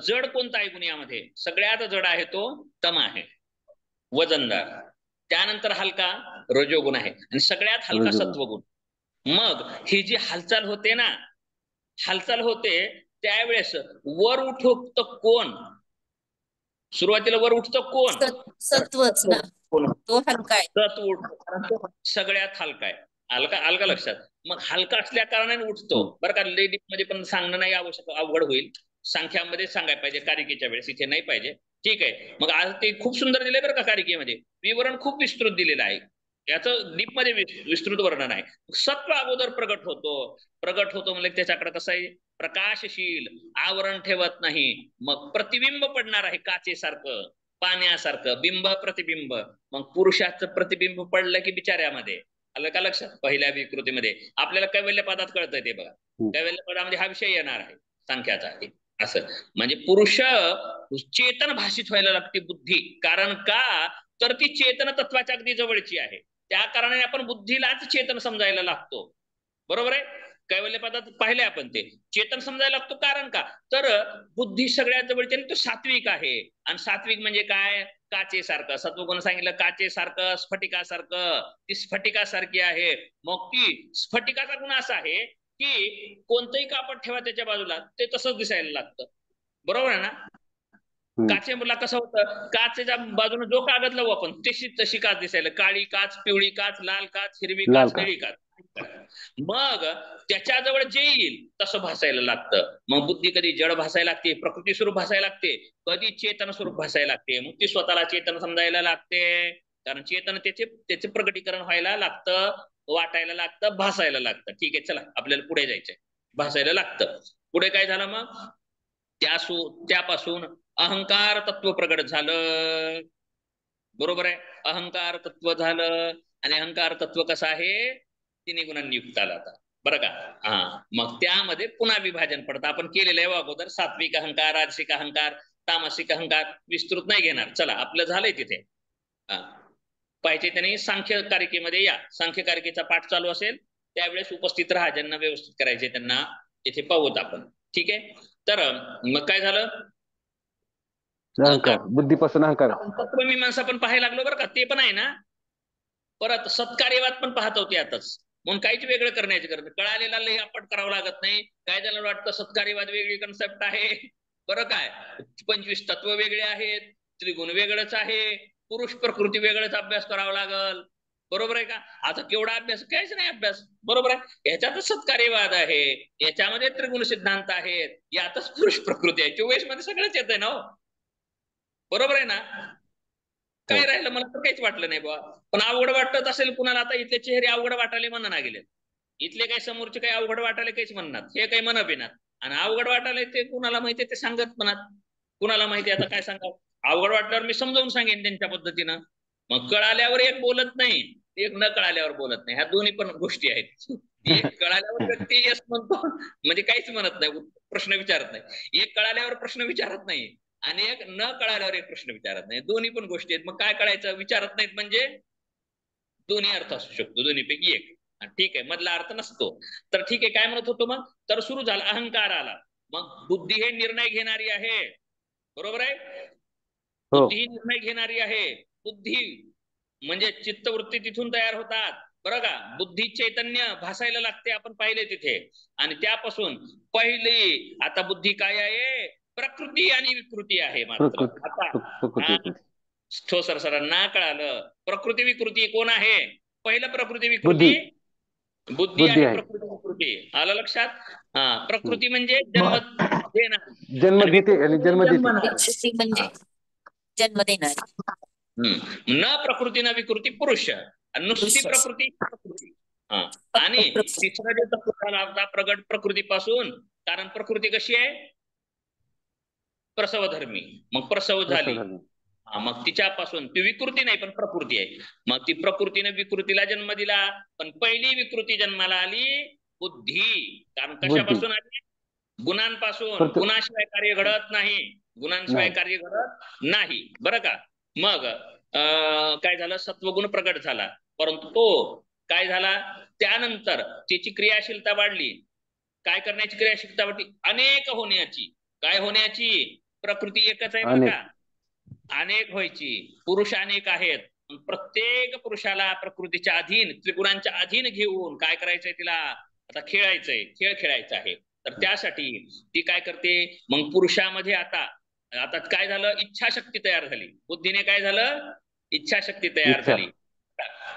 जड कोणता आहे गुण यामध्ये? सगळ्यात जड आहे तो तम आहे, वजनदार. त्यानंतर हलका रजोगुण आहे आणि सगळ्यात हलका सत्वगुण. मग ही जी हालचाल होते ना, हालचाल होते त्यावेळेस वर उठतो कोण? सुरुवातीला वर उठतो कोण? सत्वच ना, तो हलका आहे. सत्व उठतो, सगळ्यात हलका आहे. हलका लक्षात. मग हलका असल्या कारणाने उठतो. बरं का, लेडीज मध्ये पण सांगणं नाही आवश्यक, अवघड होईल. संख्यामध्ये सांगायला पाहिजे, कारिकेच्या वेळेस इथे नाही पाहिजे. ठीक आहे. मग आज ते खूप सुंदर दिले बरं का कारिकेमध्ये, विवरण खूप विस्तृत दिलेलं आहे. याचं डीप मध्ये विस्तृत वर्णन आहे. सत्व अगोदर प्रगट होतो म्हणजे त्याच्याकडे कसं आहे? प्रकाशशील, आवरण ठेवत नाही. मग प्रतिबिंब पडणार आहे काचेसारखं, पाण्यासारखं, बिंब प्रतिबिंब. मग पुरुषाचं प्रतिबिंब पडलं की बिचाऱ्यामध्ये. आलं का लक्षात? पहिल्या विकृतीमध्ये आपल्याला कैवल्य पदात कळतंय ते बघा. कैवल्य पदामध्ये हा विषय येणार आहे सांख्याचा. असं म्हणजे पुरुष चेतन भाषित व्हायला लागते बुद्धी. कारण का? तर ती चेतन तत्वाच्या अगदी जवळची आहे. त्या कारणाने आपण बुद्धीलाच चेतन समजायला लागतो. बरोबर आहे? कैवल्य पदात पाहिले आपण ते चेतन समजायला लागतो. कारण का? तर बुद्धी सगळ्यात जवळची आणि तो सात्विक आहे. आणि सात्विक म्हणजे काय? काचेसारखं. सत्वगुण सांगितलं काचेसारखं, स्फटिकासारखं. ती स्फटिकासारखी आहे. मग ती स्फटिकाचा गुण असा आहे की कोणतंही कापड ठेवा त्याच्या बाजूला ते तसंच दिसायला लागतं. बरोबर आहे ना? काचेला कसं होतं? काचेच्या बाजूने जो कागद लावू आपण तशी काच दिसायला, काळी काच, पिवळी काच, लाल काच, हिरवी काच, निळी काच. मग त्याच्याजवळ जे येईल तसं भासायला लागतं. मग बुद्धी कधी जड भासायला लागते, प्रकृती स्वरूप भासायला लागते, कधी चेतन स्वरूप भासायला लागते. मग ती स्वतःला चेतन समजायला लागते. कारण चेतन त्याचे प्रकटीकरण व्हायला लागतं, वाटायला लागतं, भासायला लागतं. ठीक आहे, चला आपल्याला पुढे जायचंय. भासायला लागतं. पुढे काय झालं मग? त्यापासून अहंकार तत्व प्रगट झालं. बरोबर आहे? अहंकार तत्व झालं. आणि अहंकार तत्व कसं आहे? तिन्ही गुणांनी युक्त आला आता. बरं का? मग त्यामध्ये पुन्हा विभाजन पडतं. आपण केलेलं आहे अगोदर. सात्विक अहंकार, राजसिक अहंकार, तामसिक अहंकार. विस्तृत नाही घेणार. चला आपलं झालंय तिथे. पाहिजे त्यांनी सांख्य कारिकेमध्ये या. सांख्य कारिकेचा पाठ चालू असेल त्यावेळेस उपस्थित राहा. ज्यांना व्यवस्थित करायचे त्यांना तिथे पाहूत आपण. ठीक आहे? तर मग काय झालं? अहंकार, बुद्धीपासून अहंकार. तत्वमीमांसा पण पाहायला लागलो बरं का, ते पण आहे ना. परत सत्कार्यवाद पण पाहत होते आताच. म्हणून काहीच वेगळं करण्याची गरज नाही. कळालेला लई आपट करावं लागत नाही. काय जणांना वाटतं सत्कार्यवाद वेगळी कन्सेप्ट आहे. बरं काय? 25 तत्व वेगळे आहेत, त्रिगुण वेगळंच आहे, पुरुष प्रकृती वेगळंच अभ्यास करावा लागल. बरोबर आहे का? आता केवढा अभ्यास? काहीच नाही अभ्यास. बरोबर आहे? याच्यातच सत्कार्यवाद आहे, याच्यामध्ये त्रिगुण सिद्धांत आहेत, यातच पुरुष प्रकृती आहे. 24 मध्ये सगळंच येतंय ना. बरोबर आहे ना? काय राहिलं मला तर काहीच वाटलं नाही बा. पण अवघड वाटत असेल कुणाला, आता इथले चेहरे अवघड वाटायला म्हणा ना गेले, इथले काही समोरचे काही अवघड वाटायला काहीच म्हणणार, हे काही म्हणत येणार. आणि अवघड वाटायला ते कुणाला माहितीये ते सांगत म्हणत, कुणाला माहिती आता काय सांगावं. अवघड वाटल्यावर मी समजावून सांगेन त्यांच्या पद्धतीनं. मग कळाल्यावर एक बोलत नाही, एक न कळाल्यावर बोलत नाही, ह्या दोन्ही पण गोष्टी आहेत. एक कळाल्यावर व्यक्ती यस म्हणतो म्हणजे काहीच म्हणत नाही, प्रश्न विचारत नाही. एक कळाल्यावर प्रश्न विचारत नाही आणि एक न कळाल्यावर एक प्रश्न विचारत नाही. दोन्ही पण गोष्टी आहेत. मग काय कळायचं, विचारत नाहीत म्हणजे दोन्ही अर्थ असू शकतो, दोन्हीपैकी एक. ठीक आहे, मधला अर्थ नसतो. तर ठीक आहे, काय म्हणत होतो मग, तर सुरू झाला अहंकार आला. मग बुद्धी हे निर्णय घेणारी आहे, बरोबर आहे? बुद्धी ही निर्णय घेणारी आहे. बुद्धी म्हणजे चित्तवृत्ती तिथून तयार होतात, बरं का? बुद्धी चैतन्य भासायला लागते, आपण पाहिले तिथे. आणि त्यापासून पहिली आता बुद्धी काय आहे, प्रकृती आणि विकृती आहे. मात्र आता ठोसर सरांना कळालं, प्रकृती विकृती कोण आहे? पहिलं प्रकृती विकृती बुद्धी आहे. प्रकृती विकृती आलं लक्षात? हा, प्रकृती म्हणजे जन्म देणार, जन्म घेते आणि जन्म देते. विकृती म्हणजे जन्म देणार. न प्रकृती न विकृती पुरुष, नुसती प्रकृती प्रकृती. आणि तिसरा जे तत्व झाला होता प्रगट प्रकृतीपासून, कारण प्रकृती कशी आहे, प्रसवधर्मी. मग प्रसव झाली, मग तिच्यापासून ती विकृती नाही पण प्रकृती आहे. मग ती प्रकृतीने विकृतीला जन्म दिला. पण पहिली विकृती जन्माला आली बुद्धी. कारण कशापासून आली? गुणांपासून. गुणाशिवाय कार्य घडत नाही, गुणांशिवाय कार्य घडत नाही, बरं का? मग काय झालं, सत्वगुण प्रगट झाला. परंतु तो काय झाला, त्यानंतर त्याची क्रियाशीलता वाढली. काय करण्याची क्रियाशीलता वाढली? अनेक होण्याची. काय होण्याची? प्रकृती एकच आहे बरं का, अनेक व्हायची. पुरुष अनेक आहेत, प्रत्येक पुरुषाला प्रकृतीच्या अधीन, त्रिगुणांच्या अधीन घेऊन काय करायचंय, तिला आता खेळायचंय, खेळ खेळायचा आहे. तर त्यासाठी ती काय करते, मग पुरुषामध्ये आता काय झालं, इच्छाशक्ती तयार झाली. बुद्धीने काय झालं, इच्छाशक्ती तयार झाली,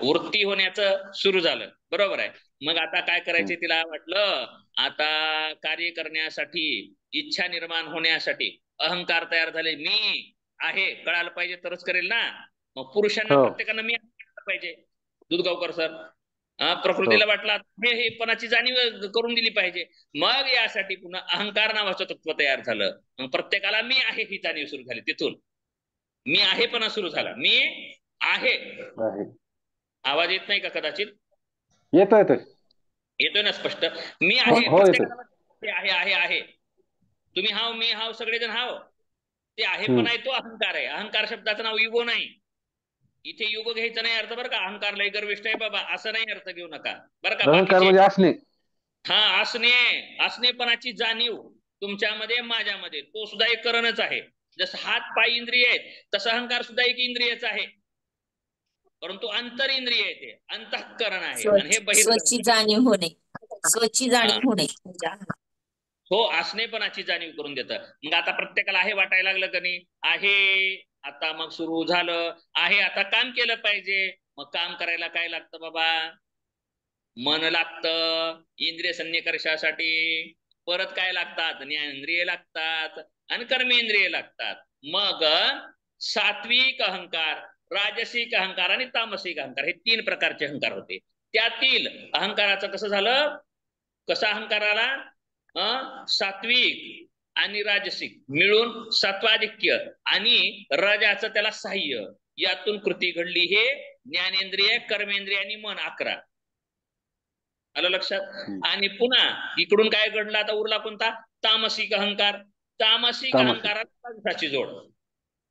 वृत्ती होण्याचं सुरू झालं, बरोबर आहे? मग आता काय करायचे, तिला वाटलं आता कार्य करण्यासाठी, इच्छा निर्माण होण्यासाठी अहंकार तयार झाले. मी आहे कळायला पाहिजे तरच करेल ना. मग पुरुषांना प्रत्येकानं मी पाहिजे, दूधगावकर सर. प्रकृतीला वाटला हे पणाची जाणीव करून दिली पाहिजे. मग यासाठी पुन्हा अहंकार नावाचं तत्व तयार झालं. मग प्रत्येकाला मी आहे ही जाणीव सुरू झाली. तिथून मी आहे पणा सुरू झाला. मी आहे. आवाज येत नाही का? कदाचित येतोय ना स्पष्ट? मी आहे, प्रत्येकाला आहे आहे आहे. तुम्ही हाव, मी हाव, सगळेजण हाव. ते आहे पण आहे, तो अहंकार आहे. अहंकार शब्दाचं नाव युगो नाही. इथे युग घ्यायचं नाही अर्थ, बरं का? अहंकार लय गर्विष्ठ आहे बाबा असं नाही अर्थ घेऊ नका, बरं का? अहंकार म्हणजे असणे. हा, असणेपणाची जाणीव तुमच्यामध्ये, माझ्यामध्ये, तो सुद्धा एक करणच आहे. जसं हात पाय इंद्रिय आहेत, तसं अहंकार सुद्धा एक इंद्रियच आहे, परंतु अंतर इंद्रिय आहे, ते अंतःकरण आहे. आणि हे स्वची जाणीव होणे, स्वची जाणीव होणे. हो, असणेपणाची जाणीव करून देतं. मग आता प्रत्येकाला आहे वाटायला लागलं का नाही? आहे. आता मग सुरू झालं आहे, आता काम केलं पाहिजे. मग काम करायला काय लागतं बाबा? मन लागतं. इंद्रिय संनिकर्षासाठी परत काय लागतात? ज्ञानेंद्रिय लागतात आणि कर्मेंद्रिय लागतात. मग सात्विक अहंकार, राजसिक अहंकार आणि तामसिक अहंकार, हे 3 प्रकारचे अहंकार होते. त्यातील अहंकाराचं कसं झालं, कसा अहंकार आला? सात्विक आणि राजसिक मिळून सत्वाधिक्य आणि राजाचं त्याला सहाय्य, यातून कृती घडली. हे ज्ञानेंद्रिय, कर्मेंद्रिय आणि मन 11. आलं लक्षात? आणि पुन्हा इकडून काय घडलं, आता उरला कोणता? तामसिक अहंकार. तामसिक अहंकाराला जोड,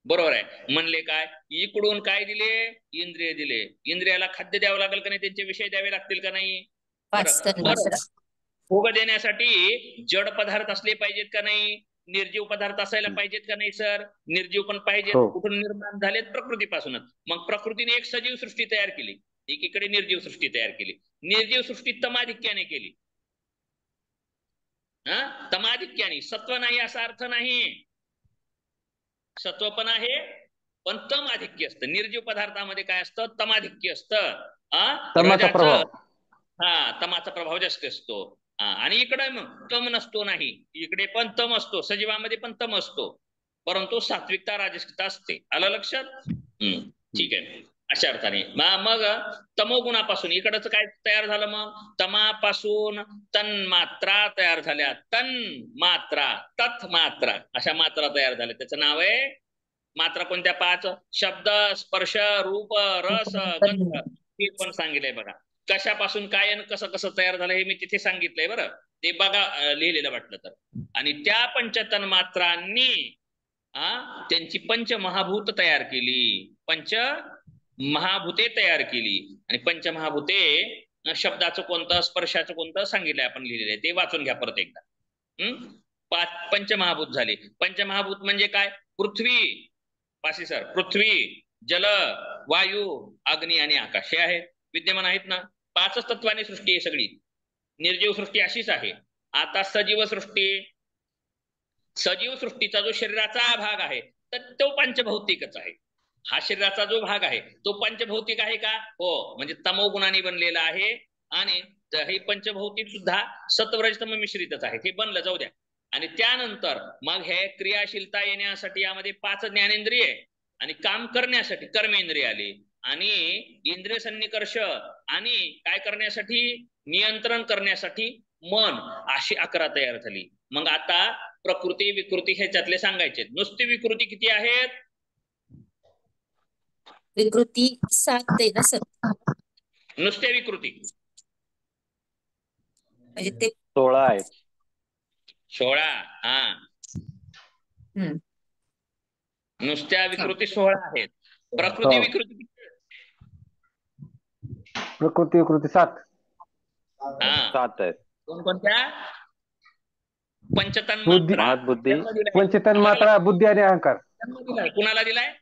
बरोबर आहे? म्हणले काय, इकडून काय दिले? इंद्रिय दिले. इंद्रियाला खाद्य द्यावं लागेल का नाही? त्यांचे विषय द्यावे लागतील का नाही? भोग देण्यासाठी जड पदार्थ असले पाहिजेत का नाही? निर्जीव पदार्थ असायला पाहिजेत का नाही सर? निर्जीव पण पाहिजेत. कुठून निर्माण झालेत? प्रकृतीपासूनच. मग प्रकृतीने एक सजीव सृष्टी तयार केली, एकीकडे निर्जीव सृष्टी तयार केली. निर्जीव सृष्टी तमाधिक्याने केली. तमाधिक्याने. सत्व नाही असा अर्थ नाही, सत्व पण आहे पण तमाधिक्य असतं. निर्जीव पदार्थामध्ये काय असतं? तमाधिक्य असतं. तमाचा प्रभाव जास्त असतो. आणि इकडे तम नसतो, नाही, इकडे पण तम असतो. सजीवामध्ये पण तम असतो. परंतु सात्विकता राजसिकता असते. आलं लक्षात? ठीक आहे. अशा अर्थाने मग तमोगुणापासून इकडचं काय तयार झालं? मग तमापासून तन्मात्रा तयार झाल्या. तन्मात्रा, तत्मात्रा अशा मात्रा तयार झाल्या. त्याचं नाव आहे मात्रा कोणत्या? 5. शब्द, स्पर्श, रूप, रस, गंध. हे पण सांगितलंय बघा. कशापासून काय आणि कसं कसं तयार झालं हे मी तिथे सांगितलंय बरं. ते बघा लिहिलेलं वाटलं तर. आणि त्या पंचतन्मात्रांनी त्यांची पंचमहाभूत तयार केली. पंचमहाभूते तयार केली. आणि पंचमहाभूते शब्दाचं कोणतं, स्पर्शाचं कोणतं सांगितलंय आपण लिहिलेलं आहे. ते वाचून घ्या परत एकदा. पंचमहाभूत झाले. पंचमहाभूत म्हणजे काय? पृथ्वी, पाशी सर, पृथ्वी, जल, वायू, अग्नी आणि आकाश हे आहेत, विद्यमान आहेत ना. 5च तत्वाने सृष्टी आहे सगळी. निर्जीव सृष्टी अशीच आहे. आता सजीव सृष्टी, सजीव सृष्टीचा जो शरीराचा भाग आहे तर तो पंचभौतिकच आहे. हा शरीराचा जो भाग आहे तो पंचभौतिक आहे का? हो. म्हणजे तमोगुणाने बनलेला आहे. आणि हे पंचभौतिक सुद्धा सत्वरजतम मिश्रितच आहे. हे बनलं, जाऊ द्या. आणि त्यानंतर मग हे क्रियाशीलता येण्यासाठी यामध्ये 5 ज्ञानेंद्रिय आणि काम करण्यासाठी कर्मेंद्रिय आली. आणि इंद्रिय सन्निकर्ष आणि काय करण्यासाठी? नियंत्रण करण्यासाठी मन, अशी 11 तयार झाली. मग आता प्रकृती विकृती ह्याच्यातले सांगायचे. नुसती विकृती किती आहेत? विकृती 7 आहे ना सर? नुसत्या विकृती म्हणजे ते 16 आहेत. 16. हा, नुसत्या विकृती 16 आहेत. प्रकृती विकृती किती? प्रकृती विकृती 7. 7 आहेत. कोणकोणत्या? बुद्धी, पंचतन्मात्रा. बुद्धी, पंचतन्मात्रा, बुद्धी आणि अहंकार. कुणाला दिलाय?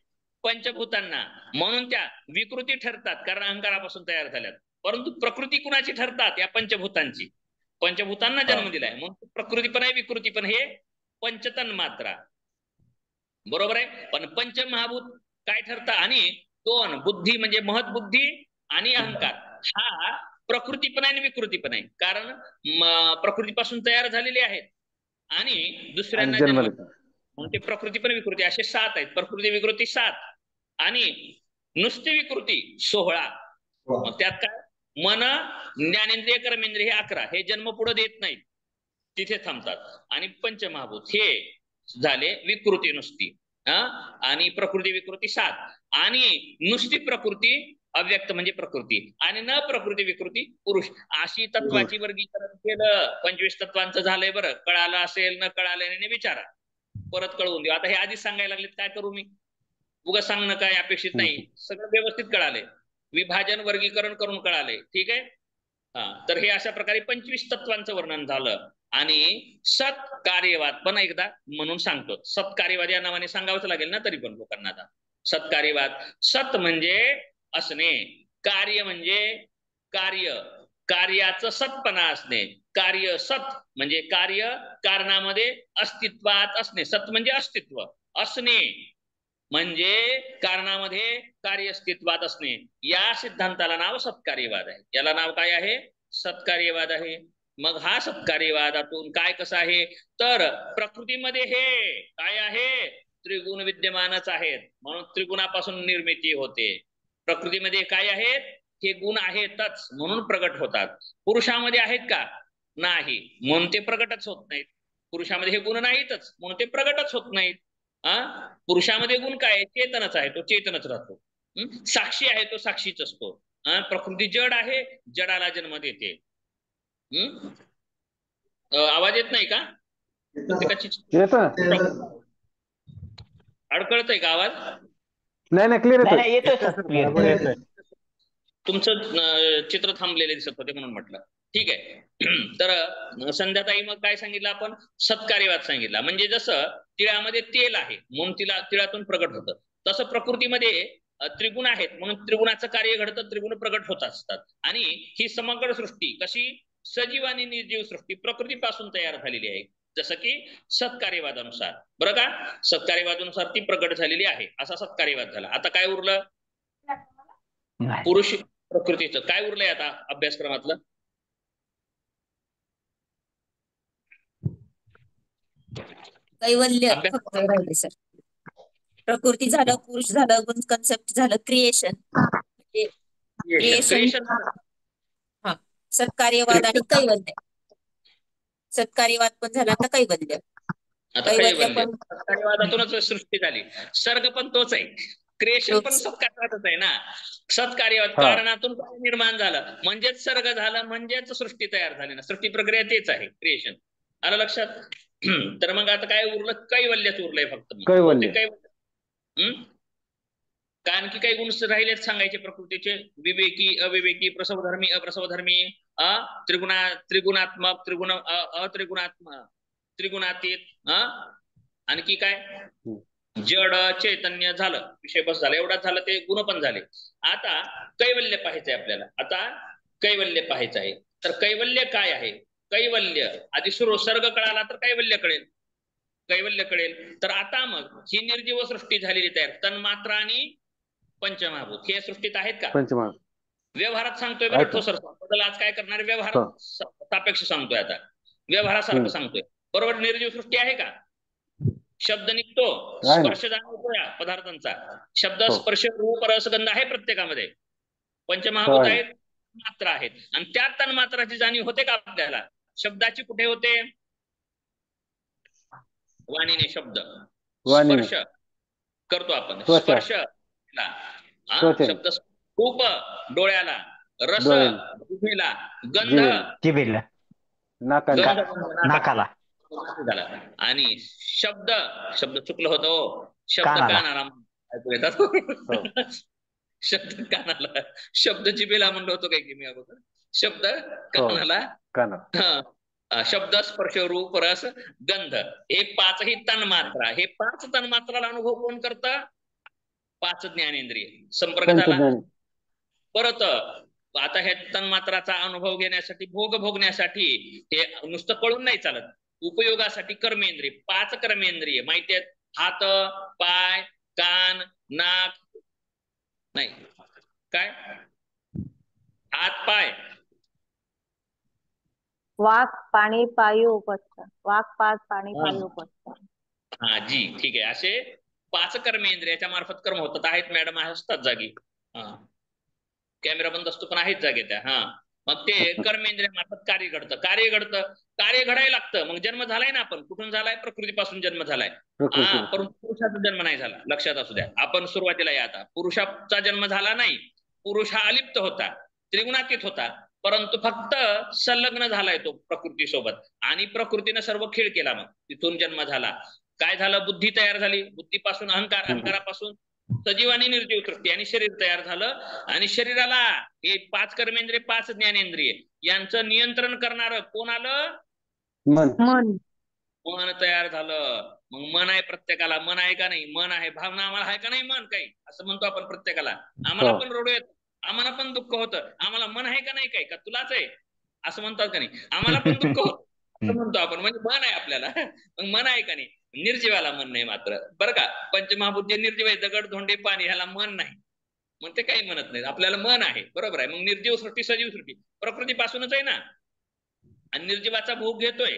पंचभूतांना. म्हणून त्या विकृती ठरतात कारण अहंकारापासून तयार झाल्यात. परंतु प्रकृती कुणाची ठरतात? या पंचभूतांची. पंचभूतांना जन्म दिलाय म्हणून प्रकृती पण आहे, विकृती पण. हे पंचतन्मात्रा, बरोबर आहे. पण पंचमहाभूत काय ठरतात? आणि 2 बुद्धी म्हणजे महत्बुद्धी आणि अहंकार. हा प्रकृती पण आहे आणि विकृती पण आहे. कारण प्रकृतीपासून तयार झालेले आहेत आणि दुसऱ्यांना जन्म. मग ते प्रकृती पण विकृती असे 7 आहेत. प्रकृती विकृती 7 आणि नुसती विकृती 16. मग त्यात काय? मन, ज्ञानेंद्रिय, कर्मेंद्रिय हे 11. हे जन्म पुढे देत नाहीत, तिथे थांबतात. आणि पंचमहाभूत हे झाले विकृती नुसती. आणि प्रकृती विकृती 7. आणि नुसती प्रकृती अव्यक्त म्हणजे प्रकृती. आणि न प्रकृती विकृती पुरुष. अशी तत्वाची वर्गीकरण केलं. 25 तत्वांचं झालंय बरं. कळालं असेल, न कळाल्याने विचारा, परत कळवून देऊ. आता हे आधीच सांगायला लागलेत, काय करू मी? उगाच सांगणं काय अपेक्षित नाही. सगळं व्यवस्थित कळालंय. विभाजन वर्गीकरण करून कळालंय. ठीक आहे. तर हे अशा प्रकारे 25 तत्वांचं वर्णन झालं. आणि सत्कार्यवाद पण एकदा म्हणून सांगतो. सत्कार्यवाद या नावाने सांगावंच लागेल ना तरी पण लोकांना आता. सत्कार्यवाद, सत म्हणजे असणे, कार्य म्हणजे कार्य, कार्याचं सतपणा असणे. कार्य सत म्हणजे कार्य कारणामध्ये अस्तित्वात असणे. सत म्हणजे अस्तित्व, असणे म्हणजे कारणामध्ये कार्य अस्तित्वात असणे. या सिद्धांताला नाव सत्कार्यवाद आहे. याला नाव काय आहे? सत्कार्यवाद आहे. मग हा सत्कार्यवादातून काय कसं आहे? तर प्रकृतीमध्ये हे काय आहे? त्रिगुण विद्यमानच आहेत. म्हणून त्रिगुणापासून निर्मिती होते. प्रकृतीमध्ये काय आहेत? हे गुण आहेतच म्हणून प्रगट होतात. पुरुषामध्ये आहेत का? नाही, म्हणून ते प्रगटच होत नाहीत. पुरुषामध्ये हे गुण नाहीतच म्हणून ते प्रगटच होत नाहीत. पुरुषामध्ये गुण काय? चेतनच आहे, तो चेतनच राहतो. साक्षी आहे, तो साक्षीच असतो. प्रकृती जड आहे, जडाला जन्म देते. आवाज येत नाही का? अडकळतोय का आवाज? नाही, क्लिअर येतोय. तुमचं चित्र थांबलेले दिसत होते म्हणून म्हटलं. ठीक आहे. तर संध्याताई मग काय सांगितलं आपण? सत्कार्यवाद सांगितला. म्हणजे जसं तिळामध्ये तेल आहे म्हणून तिळातून प्रगट होतं, तसं प्रकृतीमध्ये त्रिगुण आहेत म्हणून त्रिगुणाचं कार्य घडतं, त्रिगुण प्रगट होत असतात. आणि ही समग्र सृष्टी कशी? सजीव आणि निर्जीव सृष्टी प्रकृतीपासून तयार झालेली आहे. जसं की सत्कार्यवादानुसार, बरं का, सत्कार्यवादानुसार ती प्रगट झालेली आहे. असा सत्कार्यवाद झाला. आता काय उरलं? पुरुष प्रकृतीचं काय उरलंय आता अभ्यासक्रमातलं? कैवल्य फक्त राहिले सर. प्रकृती झालं, पुरुष झालं, कन्सेप्ट झालं, क्रिएशन. क्रिएशन क्रिएशन हा सत्कार्यवाद आणि कैवल्य. सत्कार्यवाद पण झाला, आता कैवल्य. आता कैवल्य कैवल्य पण सत्कार्यवादातूनच सृष्टी झाली. सर्ग पण तोच आहे, क्रिएशन पण तोच. सत्कार्यवादच आहे ना. सत्कार्यवाद हा. कारणातून काय निर्माण झालं म्हणजेच सर्ग झालं, म्हणजेच सृष्टी तयार झाली ना. सृष्टी प्रक्रिया तेच आहे, क्रिएशन. आलं लक्षात? तर मग आता काय उरलं? कैवल्यच उरलंय फक्त. कैवल्य. कैवल्य कारण की काही गुण राहिलेच सांगायचे प्रकृतीचे: विवेकी, अविवेकी, प्रसवधर्मी, अप्रसवधर्मी, त्रिगुणात्मक, अत्रिगुणात्मक, त्रिगुणातीत, आणखी काय, जड, चैतन्य. झालं, विषय बस झाला, एवढाच झालं. ते गुण पण झाले. आता कैवल्य पाहायचंय आपल्याला. आता कैवल्य पाहायचं आहे. तर कैवल्य काय आहे? कैवल्य आधी सुरू सर्ग कळाला तर कैवल्य कळेल. कैवल्य कळेल. तर आता मग ही निर्जीव सृष्टी झालेली तयार, तन्मात्रा आणि पंचमहाभूत हे सृष्टीत आहेत का? पंचमहाभूत व्यवहारात सांगतोय बरं, ठोसर बदल आज काय करणार, व्यवहारात सापेक्ष सांगतोय. आता व्यवहारासारखं सांगतोय, बरोबर. निर्जीव सृष्टी आहे का? शब्द निघतो, स्पर्श जाणवतो या पदार्थांचा. शब्द, स्पर्श, रूप, रस, गंध आहे प्रत्येकामध्ये. पंचमहाभूत आहेत, मात्रा आहेत. आणि त्या तन्मात्राची जाणीव होते का आपल्याला? शब्दाची कुठे होते? वाणीने शब्द. स्पर्श करतो आपण, स्पर्श शब्द, रूप डोळ्याला, रस जिभेला, गंध जिभेला, नाकाला, आणि शब्द चुकलं होतं, शब्द कानाला ऐकू येतात. शब्द कानाला, शब्द जिभेला म्हणलं होतं काय की मी अगोदर. शब्द कानाला, शब्द, स्पर्श, रूप, रस, गंध, हे पाचही तन्मात्रा. हे 5 तन्मात्राला अनुभव कोण करतं? 5 ज्ञानेंद्रिय. संपर्क झाला. परत आता हे तन्मात्राचा अनुभव घेण्यासाठी, भोग भोगण्यासाठी हे नुसतं कळून नाही चालत. उपयोगासाठी कर्मेंद्रिय, 5 कर्मेंद्रिय माहिती आहेत. हात, पाय, कान, नाक, नाही काय, हात, पाय, वाक, पाणी, पायू, उपस्थ. वाक, पाच, पाणी, पायू, उपस्थ. हा जी, ठीक आहे. असे 5 कर्मेंद्रियाच्या मार्फत कर्म होतात. आहेत मॅडम, असतात जागी. कॅमेरा बंद असतो पण आहेत जागे त्या. मग ते कर्मेंद्रियामार्फत कार्य घडतं. कार्य घडायला लागतं. मग जन्म झालाय ना आपण, कुठून झालाय? प्रकृतीपासून जन्म झालाय. परंतु पुरुषाचा जन्म नाही झाला, लक्षात असू द्या. आपण सुरुवातीला या, आता पुरुषाचा जन्म झाला नाही. पुरुष हा अलिप्त होता, त्रिगुणातीत होता, परंतु फक्त संलग्न झालाय तो प्रकृतीसोबत. आणि प्रकृतीनं सर्व खेळ केला. मग तिथून जन्म झाला. काय झालं? बुद्धी तयार झाली. बुद्धीपासून अहंकार, अहंकारापासून सजीव आणि निर्जीव सृष्टी, आणि शरीर तयार झालं. आणि शरीराला हे 5 कर्मेंद्रिय, 5 ज्ञानेंद्रिय यांचं नियंत्रण करणार कोण आलं? मन. मन तयार झालं. मग मन आहे प्रत्येकाला. मन आहे का नाही? मन आहे. भावना आम्हाला आहे का नाही? मन काही, असं म्हणतो आपण प्रत्येकाला. आम्हाला पण रडू येत, आम्हाला पण दुःख होतं. आम्हाला मन आहे का नाही? काही का तुलाच आहे असं म्हणतात का नाही? आम्हाला पण दुःख होतं असं म्हणतो आपण. म्हणजे मन आहे आपल्याला. मग मन आहे का नाही? निर्जीवाला मन नाही मात्र, बरं का. पंचमहाभूत जे निर्जीव आहे, दगड, धोंडे, पाणी, ह्याला मन नाही. मग ते काही म्हणत नाही. आपल्याला मन आहे, बरोबर आहे. मग निर्जीव सृष्टी, सजीव सृष्टी प्रकृतीपासूनच आहे ना. आणि निर्जीवाचा भोग घेतोय,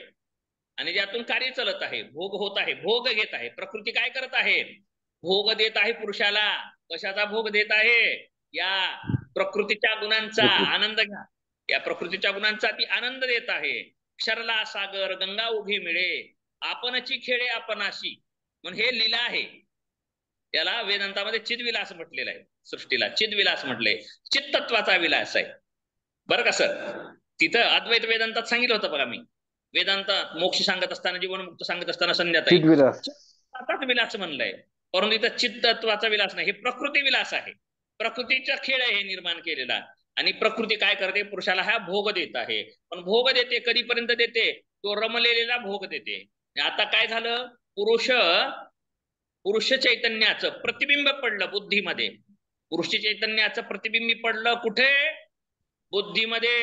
आणि ज्यातून कार्य चालत आहे, भोग होत आहे, भोग घेत आहे. प्रकृती काय करत आहे? भोग देत आहे पुरुषाला. कशाचा भोग देत आहे? या प्रकृतीच्या गुणांचा आनंद घ्या. या प्रकृतीच्या गुणांचा ती आनंद देत आहे. क्षरला सागर, गंगा उभी मिळे, आपणची खेळे आपणाशी. म्हणून हे लीला आहे. त्याला वेदांतामध्ये चिदविलास म्हटलेलं आहे. सृष्टीला चिदविलास म्हटलंय. चित्तत्वाचा विलास आहे, बरं का सर. तिथं अद्वैत वेदांतात सांगितलं होतं बघा मी. वेदांत मोक्ष सांगत असताना, जीवनमुक्त सांगत असताना संध्याताई चित्तत्वाचा विलास म्हणलंय. परंतु इथं चित्तत्वाचा विलास नाही, हे प्रकृती विलास आहे. प्रकृतीचा खेळ आहे हे निर्माण केलेला. आणि प्रकृती काय करते? पुरुषाला हा भोग देत आहे. पण भोग देते कधीपर्यंत देते? तो रमलेला भोग देते. आता काय झालं? पुरुष चैतन्याचं प्रतिबिंब पडलं बुद्धीमध्ये. पुरुष चैतन्याचं प्रतिबिंब पडलं कुठे? बुद्धीमध्ये.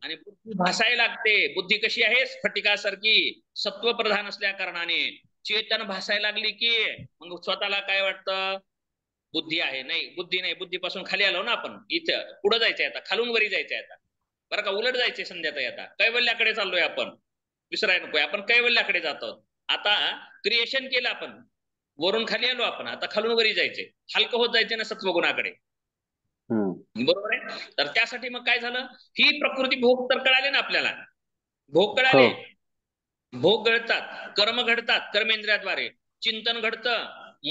आणि बुद्धी भासायला लागते. बुद्धी कशी आहे? स्फटिकासारखी, सत्व प्रधान असल्या कारणाने चेतन भासायला लागली की मग स्वतःला काय वाटतं? बुद्धी आहे. नाही, बुद्धी नाही. बुद्धीपासून खाली आलो ना आपण. इथं पुढे जायचंय आता, खालून वरी जायचंय आता, बरं का. उलट जायचंय संध्याताई. आता कैवल्याकडे चाललोय आपण, विसराय नकोय. आपण कैवल्याकडे जातो. आता क्रिएशन केलं आपण, वरून खाली आलो आपण, आता खालून वरी जायचे, हलकं होत जायचे ना सत्वगुणाकडे, बरोबर आहे. तर त्यासाठी मग काय झालं, ही प्रकृती भोग तर कळाले ना आपल्याला, भोग कळाले, भोग घडतात, कर्म घडतात कर्मेंद्रियाद्वारे, चिंतन घडतं,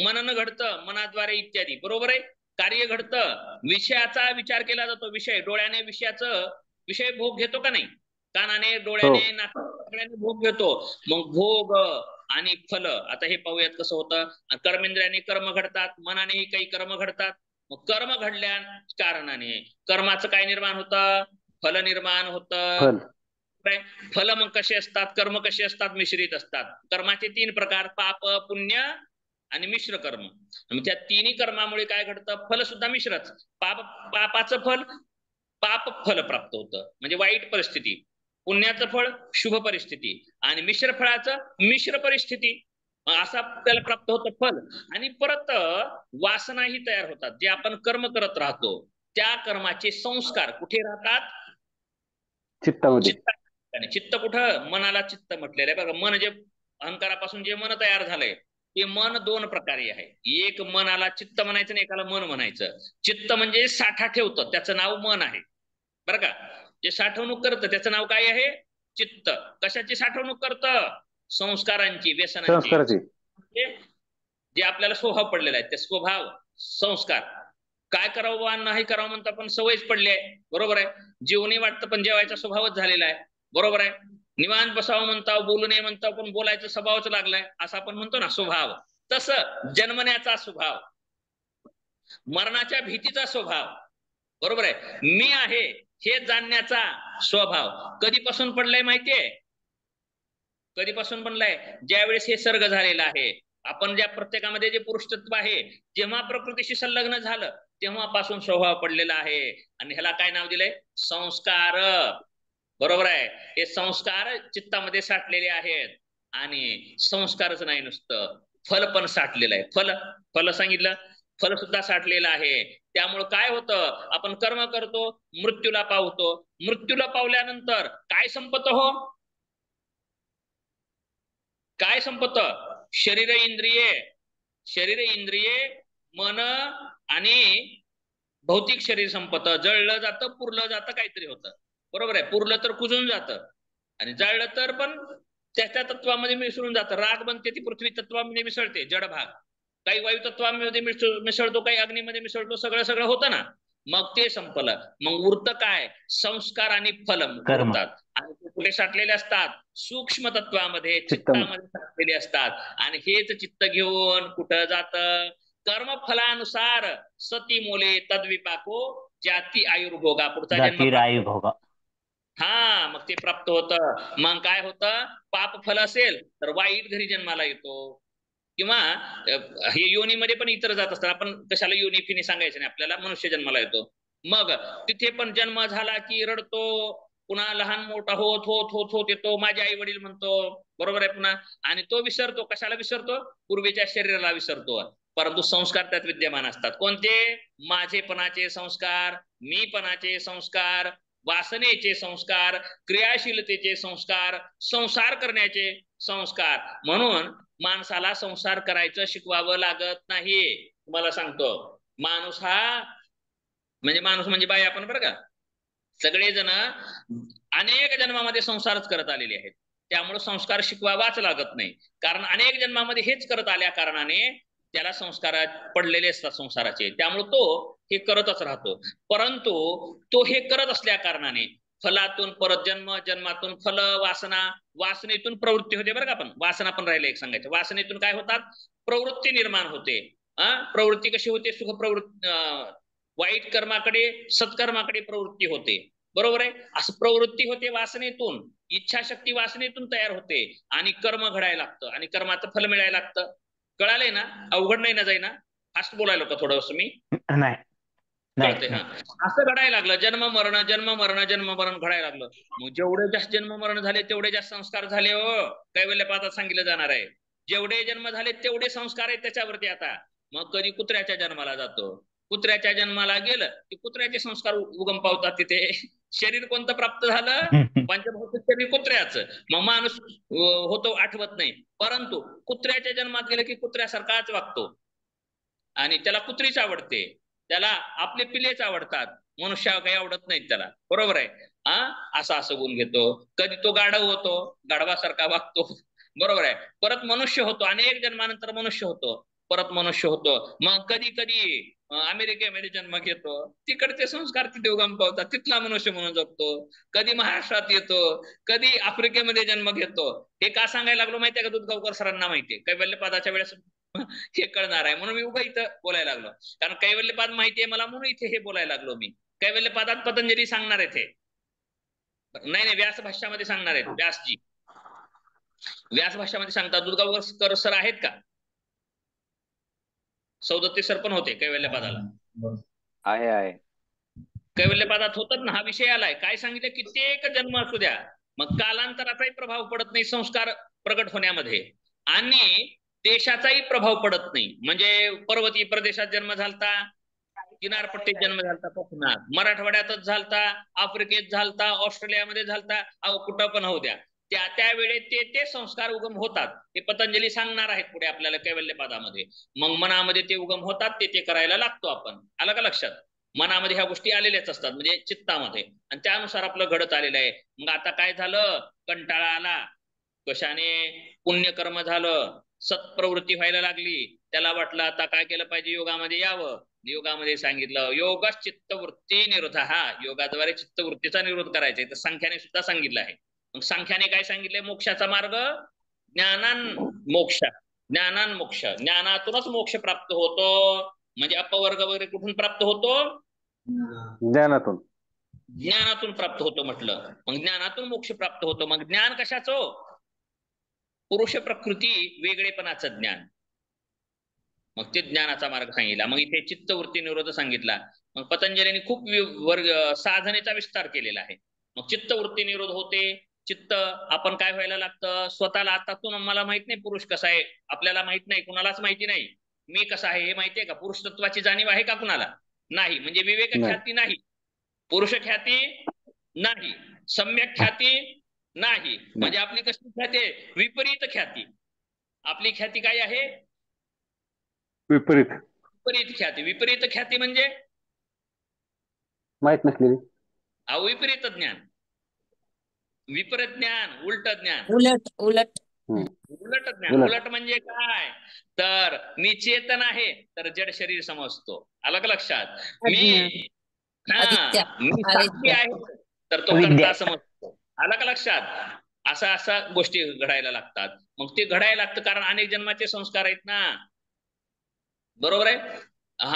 मनन घडतं मनाद्वारे इत्यादी, बरोबर आहे. कार्य घडतं, विषयाचा विचार केला जातो, विषय डोळ्याने विषय भोग घेतो का नाही, कानाने डोळ्याने नाकाने भोग घेतो. मग भोग आणि फल, आता हे पाहूयात कसं होतं. कर्मेंद्रियाने कर्म घडतात, मनानेही काही कर्म घडतात. मग कर्म घडल्या कारणाने कर्माचं काय निर्माण होतं, फल निर्माण होतं. फल मग कसे असतात, कर्म कसे असतात, मिश्रित असतात. कर्माचे 3 प्रकार, पाप, पुण्य आणि मिश्र कर्म. त्या तिन्ही कर्मामुळे काय घडतं, फल सुद्धा मिश्रच. पापाचं फल पाप फल प्राप्त होतं, म्हणजे वाईट परिस्थिती. पुण्याचं फळ शुभ परिस्थिती, आणि मिश्र फळाचं मिश्र परिस्थिती, असं आपल्याला प्राप्त होतं फल. आणि परत वासनाही तयार होतात, जे आपण कर्म करत राहतो त्या कर्माचे संस्कार कुठे राहतात, चित्तामध्ये. चित्त कुठं, मनाला चित्त म्हटलेलं आहे बघा. मन जे अहंकारापासून जे मन तयार झालंय ते मन 2 प्रकारे आहे. एक मनाला चित्त म्हणायचं आणि एकाला मन म्हणायचं. चित्त म्हणजे साठा ठेवतं, त्याचं नाव मन आहे बरं का. जे साठवणूक करतं त्याचं नाव काय आहे, चित्त. कशाची साठवणूक करतं, संस्कारांची, व्यसनांची, जे आपल्याला स्वभाव पडलेला आहे ते स्वभाव संस्कार. काय करावं नाही करावं म्हणता पण सवयच पडली आहे, बरोबर आहे. जीवनी वाटतं पण जेवायचा स्वभावच झालेला आहे, बरोबर आहे. निवांत बसावं म्हणता, बोलू नये म्हणता पण बोलायचं स्वभावच लागलाय, असं आपण म्हणतो ना स्वभाव. तसं जन्मण्याचा स्वभाव, मरणाच्या भीतीचा स्वभाव, बरोबर आहे. मी आहे हे जाणण्याचा स्वभाव कधीपासून पडलाय माहितीये, कधीपासून बनलाय, ज्यावेळेस हे सर्ग झालेला आहे. आपण ज्या प्रत्येकामध्ये जे पुरुषत्व आहे, जेव्हा प्रकृतीशी संलग्न झालं तेव्हापासून स्वभाव पडलेला आहे. आणि ह्याला काय नाव दिलंय, संस्कार, बरोबर आहे. हे संस्कार चित्तामध्ये साठलेले आहेत. आणि संस्कारच नाही नुसतं, फल पण साठलेलं आहे. फल सांगितलं, फल सुद्धा साठलेलं आहे. त्यामुळं काय होतं, आपण कर्म करतो, मृत्यूला पावतो. मृत्यूला पावल्यानंतर काय संपत हो, काय संपत, शरीर इंद्रिये मन आणि भौतिक शरीर संपत. जळलं जातं, पुरलं जातं, काहीतरी होतं, बरोबर आहे. पुरलं तर कुजून जातं, आणि जळलं तर पण त्या तत्वामध्ये मिसळून जातं. राग बनते ती पृथ्वी तत्वामध्ये मिसळते, जड भाग. काही वायू तत्वामध्ये मिसळतो, काही अग्नीमध्ये मिसळतो, सगळं होतं ना. मग ते संपलं. मग उरतं काय, संस्कार आणि फल उरतात. आणि ते कुठे साठलेले असतात, सूक्ष्म तत्वामध्ये, चित्तामध्ये साठलेले असतात. आणि हेच चित्त घेऊन कुठं जातं, कर्मफलानुसार सती मोले तद्विपाको जाती आयुर्भोगा, पुढचा जन्म. हा, मग ते प्राप्त होतं. मग काय होतं, पाप फल असेल तर वाईट घरी जन्माला येतो, किंवा हे योनीमध्ये पण इतर जात असतात. आपण कशाला योनी फिनी सांगायचं नाही, आपल्याला मनुष्य जन्माला येतो. मग तिथे पण जन्म झाला की रडतो, पुन्हा लहान मोठा होत होत होत होत येतो, माझे आई वडील म्हणतो, बरोबर आहे. पुन्हा आणि तो विसरतो, कशाला विसरतो, पूर्वीच्या शरीराला विसरतो. परंतु संस्कार त्यात विद्यमान असतात. कोणते, माझेपणाचे संस्कार, मीपणाचे संस्कार, वासनेचे संस्कार, क्रियाशीलतेचे संस्कार, संसार करण्याचे संस्कार. म्हणून माणसाला संसार करायचं शिकवावं लागत नाही. तुम्हाला सांगतो, माणूस म्हणजे बाई आपण, बरं का. सगळेजण अनेक जन्मामध्ये संसारच करत आलेले आहेत. त्यामुळे संस्कार शिकवावाच लागत नाही, कारण अनेक जन्मामध्ये हेच करत आल्या कारणाने त्याला संस्कार पडलेले असतात संसाराचे. त्यामुळे तो हे करतच राहतो. परंतु तो हे करत असल्या कारणाने फलातून परत जन्म, जन्मातून फल, वासनेतून प्रवृत्ती होते, बरं का. पण वासना पण राहिले एक सांगायचं. वासनेतून काय होतात, प्रवृत्ती निर्माण होते. प्रवृत्ती कशी होते, सुख प्रवृत्ती, वाईट कर्माकडे सत्कर्माकडे प्रवृत्ती होते, बरोबर आहे. असं प्रवृत्ती होते वासनेतून, इच्छाशक्ती वासनेतून तयार होते, आणि कर्म घडायला लागतं, आणि कर्माचं फल मिळायला लागतं. कळालंय ना, अवघड नाही ना जाईना. फास्ट बोलायला का थोडं मी, नाही कळते. हा, असं घडायला लागलं, जन्म मरण घडायला लागलं. मग जेवढे जास्त जन्म मरण झाले तेवढे जास्त संस्कार झाले. हो, कैवल्यपादात सांगितलं जाणार आहे, जेवढे जन्म झाले तेवढे संस्कार आहेत त्याच्यावरती. आता मग कधी कुत्र्याच्या जन्माला जातो, कुत्र्याच्या जन्माला गेलं की कुत्र्याचे संस्कार उगम पावतात तिथे, शरीर कोणतं प्राप्त झालं? पंचभौतिक शरीर कुत्र्याचं. मग माणूस होतो आठवत नाही, परंतु कुत्र्याच्या जन्मात गेलं की कुत्र्यासारखाच वागतो आणि त्याला कुत्रीच आवडते, त्याला आपले पिलेच आवडतात, मनुष्य काही आवडत नाहीत त्याला. बरोबर आहे? असं गुण घेतो. कधी तो गाढव होतो, गाढवासारखा वागतो. बरोबर आहे? परत मनुष्य होतो, अनेक जन्मानंतर मनुष्य होतो, परत मनुष्य होतो. मग कधी कधी अमेरिकेमध्ये जन्म घेतो, तिकडचे संस्कार तिथे उगम पावतात, तिथला मनुष्य म्हणून जगतो. कधी महाराष्ट्रात येतो, कधी आफ्रिकेमध्ये जन्म घेतो. हे का सांगायला लागलो माहितीये का? दुधगावकर सरांना माहितीये, कैवल्यपादाच्या वेळेस हे कळणार आहे म्हणून मी उगा इथं बोलायला लागलो. कारण कैवल्यपाद माहितीये मला म्हणून इथे हे बोलायला लागलो मी. कैवल्यपादात पतंजली सांगणार आहेत हे. नाही, व्यास भाष्यामध्ये सांगणार आहेत व्यासजी. व्यास भाष्यामध्ये सांगतात. दुधगावकर सर आहेत का? सौदत्ती सर पण होते कैवल्यपादाला. आहे कैवल्यपादात होतात ना. हा विषय आलाय. काय सांगितलं? कित्येक जन्म असू द्या, मग कालांतराचाही प्रभाव पडत नाही संस्कार प्रगट होण्यामध्ये, आणि देशाचाही प्रभाव पडत नाही. म्हणजे पर्वतीय प्रदेशात जन्म झालता, किनारपट्टीत जन्म झालता, कोकणात, मराठवाड्यातच झालता, आफ्रिकेत झालता, ऑस्ट्रेलियामध्ये झालता, कुठं पण होऊ द्या, त्यावेळेस ते संस्कार उगम होतात. ते पतंजली सांगणार आहेत पुढे आपल्याला कैवल्यपादामध्ये. मग मनामध्ये ते उगम होतात, ते करायला लागतो आपण. आलं का लक्षात? मनामध्ये ह्या गोष्टी आलेल्याच असतात, म्हणजे चित्तामध्ये, आणि त्यानुसार आपलं घडत आलेलं आहे. मग आता काय झालं? कंटाळा आला, कशाने? पुण्यकर्म झालं, सत्प्रवृत्ती व्हायला लागली, त्याला वाटलं आता काय केलं पाहिजे? योगामध्ये यावं. योगामध्ये सांगितलं योगच चित्तवृत्ती निरोध. योगाद्वारे चित्तवृत्तीचा निरोध करायचा आहे, तर संख्याने सुद्धा सांगितलं आहे. मग संख्याने काय सांगितलंय? मोक्षाचा मार्ग ज्ञानान मोक्ष, ज्ञानान मोक्ष. ज्ञानातूनच मोक्ष प्राप्त होतो. म्हणजे अपवर्ग वगैरे कुठून प्राप्त होतो? ज्ञानातून. ज्ञानातून प्राप्त होतो म्हटलं. मग ज्ञानातून मोक्ष प्राप्त होतो. मग ज्ञान कशाचं? पुरुष प्रकृती वेगळेपणाचं ज्ञान. मग ते ज्ञानाचा मार्ग सांगितला. मग इथे चित्तवृत्ती निरोध सांगितला. मग पतंजलीने खूप साधनेचा विस्तार केलेला आहे. मग चित्तवृत्ती निरोध होते. चित्त आपण काय व्हायला लागतं? स्वतःला आतातून मला माहित नाही पुरुष कसा आहे, आपल्याला माहित नाही, कुणालाच माहिती नाही मी कसा आहे हे माहितीये का? पुरुष तत्वाची जाणीव आहे का कुणाला? नाही. म्हणजे विवेक ख्याती नाही, पुरुष ख्याती नाही, सम्यक ख्याती नाही. म्हणजे आपली कशी ख्याती आहे? विपरीत ख्याती. आपली ख्याती काय आहे? विपरीत. विपरीत ख्याती. विपरीत ख्याती म्हणजे माहित नसलेली. विपरीत ज्ञान, विपरीत ज्ञान, उलट ज्ञान, उलट उलट उलट ज्ञान. उलट म्हणजे काय? तर मी चेतन आहे तर जड शरीर समजतो. आलं का लक्षात? मी साक्षी आहे तर तो कर्ता समजतो. आलं का लक्षात? असा गोष्टी घडायला लागतात. मग ते घडायला लागतं कारण अनेक जन्माचे संस्कार आहेत ना. बरोबर आहे?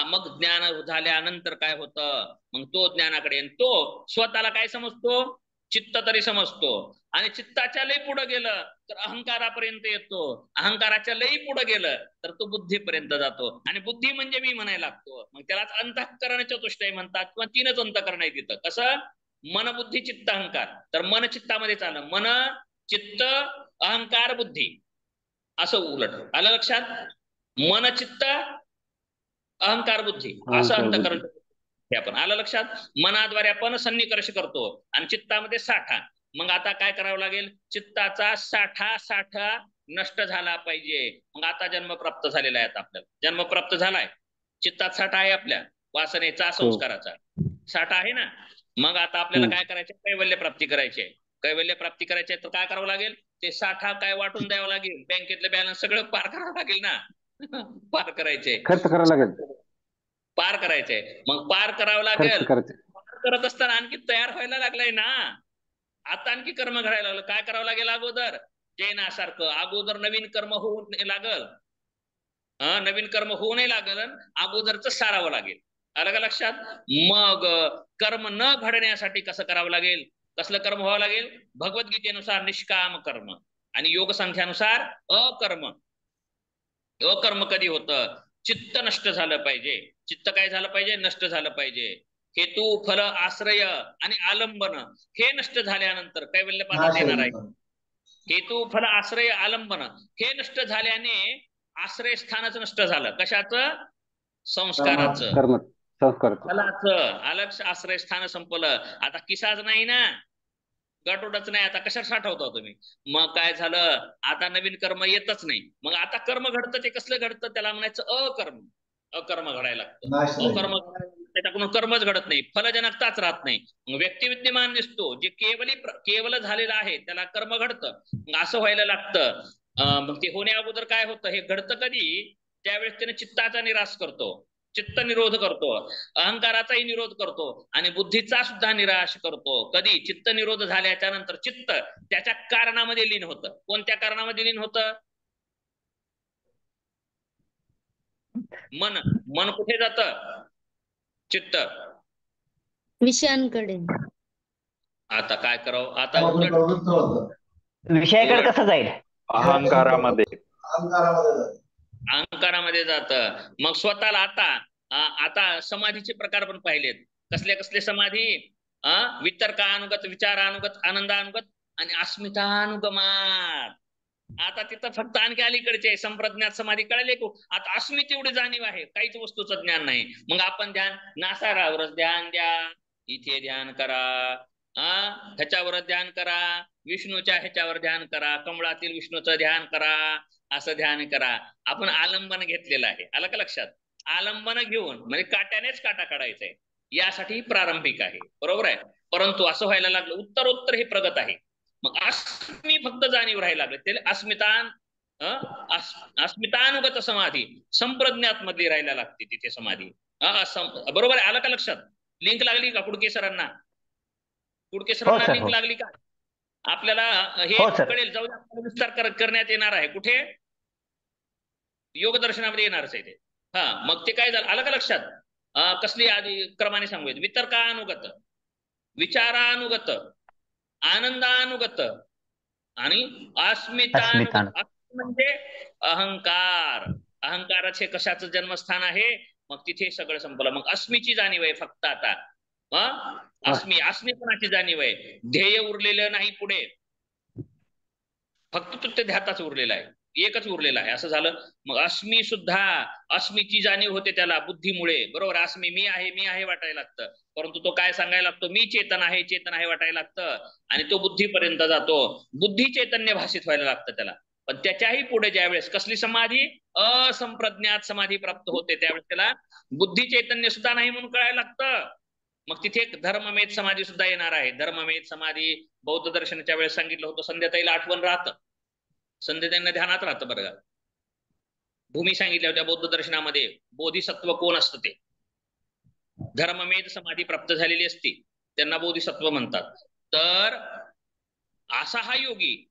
मग ज्ञान झाल्यानंतर काय होतं? मग तो ज्ञानाकडे, तो स्वतःला काय समजतो? चित्त तरी समजतो. आणि चित्ताच्या लई पुढे गेलं तर अहंकारापर्यंत येतो. अहंकाराच्या लई पुढे गेलं तर तो बुद्धीपर्यंत जातो. आणि बुद्धी म्हणजे मी म्हणायला लागतो. मग त्यालाच अंतःकरण चतुष्टय म्हणतात, किंवा तीनच अंतःकरण आहे तिथं. कसं? मन, बुद्धी, चित्त, अहंकार. तर मन चित्तामध्ये चाललं. मन, चित्त, अहंकार, बुद्धी, असं उलट. आलं लक्षात? मन, चित्त, अहंकार, बुद्धी, असं अंतःकरण आपण. आलं लक्षात? मनाद्वारे आपण सन्निकर्ष करतो आणि चित्तामध्ये साठा. मग आता काय करावं लागेल? चित्ताचा साठा नष्ट झाला पाहिजे. मग आता जन्म प्राप्त झालेला आहे. आपल्याला जन्म प्राप्त झालाय, चित्तात साठा आहे, आपल्या वासनेचा, संस्काराचा साठा आहे ना. मग आता आपल्याला काय करायचं? कैवल्य प्राप्ती करायची आहे. कैवल्य प्राप्ती करायची आहे तर काय करावं लागेल? ते साठा काय वाटून द्यावं लागेल, बँकेतलं बॅलन्स सगळं पार करावं लागेल ना. पार करायचंय, खर्च करावं लागेल, पार करायचंय. मग पार करावं लागेल. करत असताना आणखी तयार व्हायला लागलाय ना. आता आणखी कर्म घडायला लागलं. काय करावं लागेल? अगोदर जैनासारखं अगोदर नवीन कर्म होऊ लागल. नवीन कर्म होऊ नाही लागल, अगोदरच सारावं लागेल. आलं का लक्षात? मग कर्म न घडण्यासाठी कसं करावं लागेल? कसलं कर्म व्हावं लागेल? भगवद्गीतेनुसार निष्काम कर्म आणि योग संख्यानुसार अकर्म. अकर्म कधी होतं? चित्त नष्ट झालं पाहिजे. चित्त काय झालं पाहिजे? नष्ट झालं पाहिजे. हेतू, फल, आश्रय आणि आलंबन हे नष्ट झाल्यानंतर कैवल्यपादात येणार आहे. हेतू, फल, आश्रय, आलंबन हे नष्ट झाल्याने आश्रय स्थानच नष्ट झालं. कशाचं? संस्काराचं. संस्कारचं फलाचं अलग आश्रयस्थान संपलं. आता किसाच नाही ना, गटोडच नाही, आता कशात साठवता तुम्ही? मग काय झालं, आता नवीन कर्म येतच नाही. मग आता कर्म घडतं ते कसलं घडतं, त्याला म्हणायचं अकर्म. अकर्म घडायला लागतं. अकर्म त्याच्याकडून कर्मच घडत नाही, फलजनकताच राहत नाही. मग व्यक्ती विद्यमान दिसतो, जे केवल झालेलं आहे त्याला कर्म घडतं. मग असं व्हायला लागतं. मग ते होण्या अगोदर काय होतं, हे घडतं कधी, त्यावेळेस त्याने चित्ताचा निराश करतो, चित्त निरोध करतो, अहंकाराचाही निरोध करतो आणि बुद्धीचा सुद्धा निराश करतो. कधी? चित्त निरोध झाल्याच्या नंतर चित्त त्याच्या कारणामध्ये लीन होतं. कोणत्या कारणामध्ये लीन होतं? मन कुठे जातं? चित्त विषयांकडे. आता काय करावं, आता उलट विषयाकडे कसं जाईल? अहंकारामध्ये. अहंकारामध्ये जातं. मग स्वतःला आता समाधीचे प्रकार पण पाहिलेत. कसले कसले समाधी? वितर्कानुगत, विचारानुगत, आनंदानुगत आणि अस्मितानुगमात. आता तिथं फक्त आणखी अलीकडचे संप्रज्ञात समाधी कळले को. आता अस्मित एवढी जाणीव आहे, काहीच वस्तूचं ज्ञान नाही. मग आपण ध्यान नासारावरच ध्यान द्या, इथे ध्यान करा, ह्याच्यावर ध्यान करा, विष्णूच्या ह्याच्यावर ध्यान करा, कमळातील विष्णूचं ध्यान करा, असं ध्यान करा. आपण आलंबन घेतलेलं आहे, आलं का लक्षात? आलंबन घेऊन म्हणजे काट्यानेच काटा काढायचा आहे, यासाठी प्रारंभिक आहे, बरोबर आहे. परंतु असं व्हायला लागलं, उत्तरोत्तर हे प्रगत आहे. मग अस्मी फक्त जाणीव राहायला लागले, त्याला अस्मितानुगत समाधी संप्रज्ञात मधली राहायला लागते तिथे समाधी. बरोबर आहे, आलं का लक्षात? लिंक लागली का कुडके सरांना? कुडके सरांना लिंक लागली का? आपल्याला हे कळेल, जाऊ विस्तार करण्यात येणार आहे. कुठे? योग दर्शनामध्ये येणारच आहे ते. मग ते काय झालं, आलं का लक्षात? कसली आधी क्रमाने सांगूयात. वितर्कानुगत, विचारानुगत, आनंदानुगत आणि अस्मितानुगत. म्हणजे अहंकार. अहंकाराचे कशाचं जन्मस्थान आहे? मग तिथे सगळं संपलं. मग अस्मीची जाणीव आहे फक्त आता. अस्मीपणाची जाणीव आहे. ध्येय उरलेलं नाही पुढे, फक्त ते ध्याताच उरलेला आहे, एकच उरलेला आहे, असं झालं. मग अस्मी सुद्धा, अस्मीची जाणीव होते त्याला बुद्धीमुळे, बरोबर. अस्मी मी आहे वाटायला लागतं. परंतु तो काय सांगायला लागतो? मी चेतन आहे वाटायला लागतं. आणि तो बुद्धीपर्यंत जातो, बुद्धी चैतन्य भाषित व्हायला लागतं त्याला. पण त्याच्याही पुढे ज्यावेळेस कसली समाधी, असंप्रज्ञात समाधी प्राप्त होते, त्यावेळेस त्याला बुद्धी चैतन्य सुद्धा नाही म्हणून कळायला लागतं. मग तिथे एक धर्ममेध समाधी सुद्धा येणार आहे. धर्ममेध समाधी बौद्ध दर्शनाच्या वेळेस सांगितलं होतं. संध्याताईला आठवण राहतं, संध्याताईंना ध्यानात राहतं बरं का. भूमी सांगितल्या होत्या बौद्ध दर्शनामध्ये, बोधिसत्व कोण असतं ते. धर्ममेध समाधी प्राप्त झालेली असती, त्यांना बोधिसत्व म्हणतात. तर असा हा योगी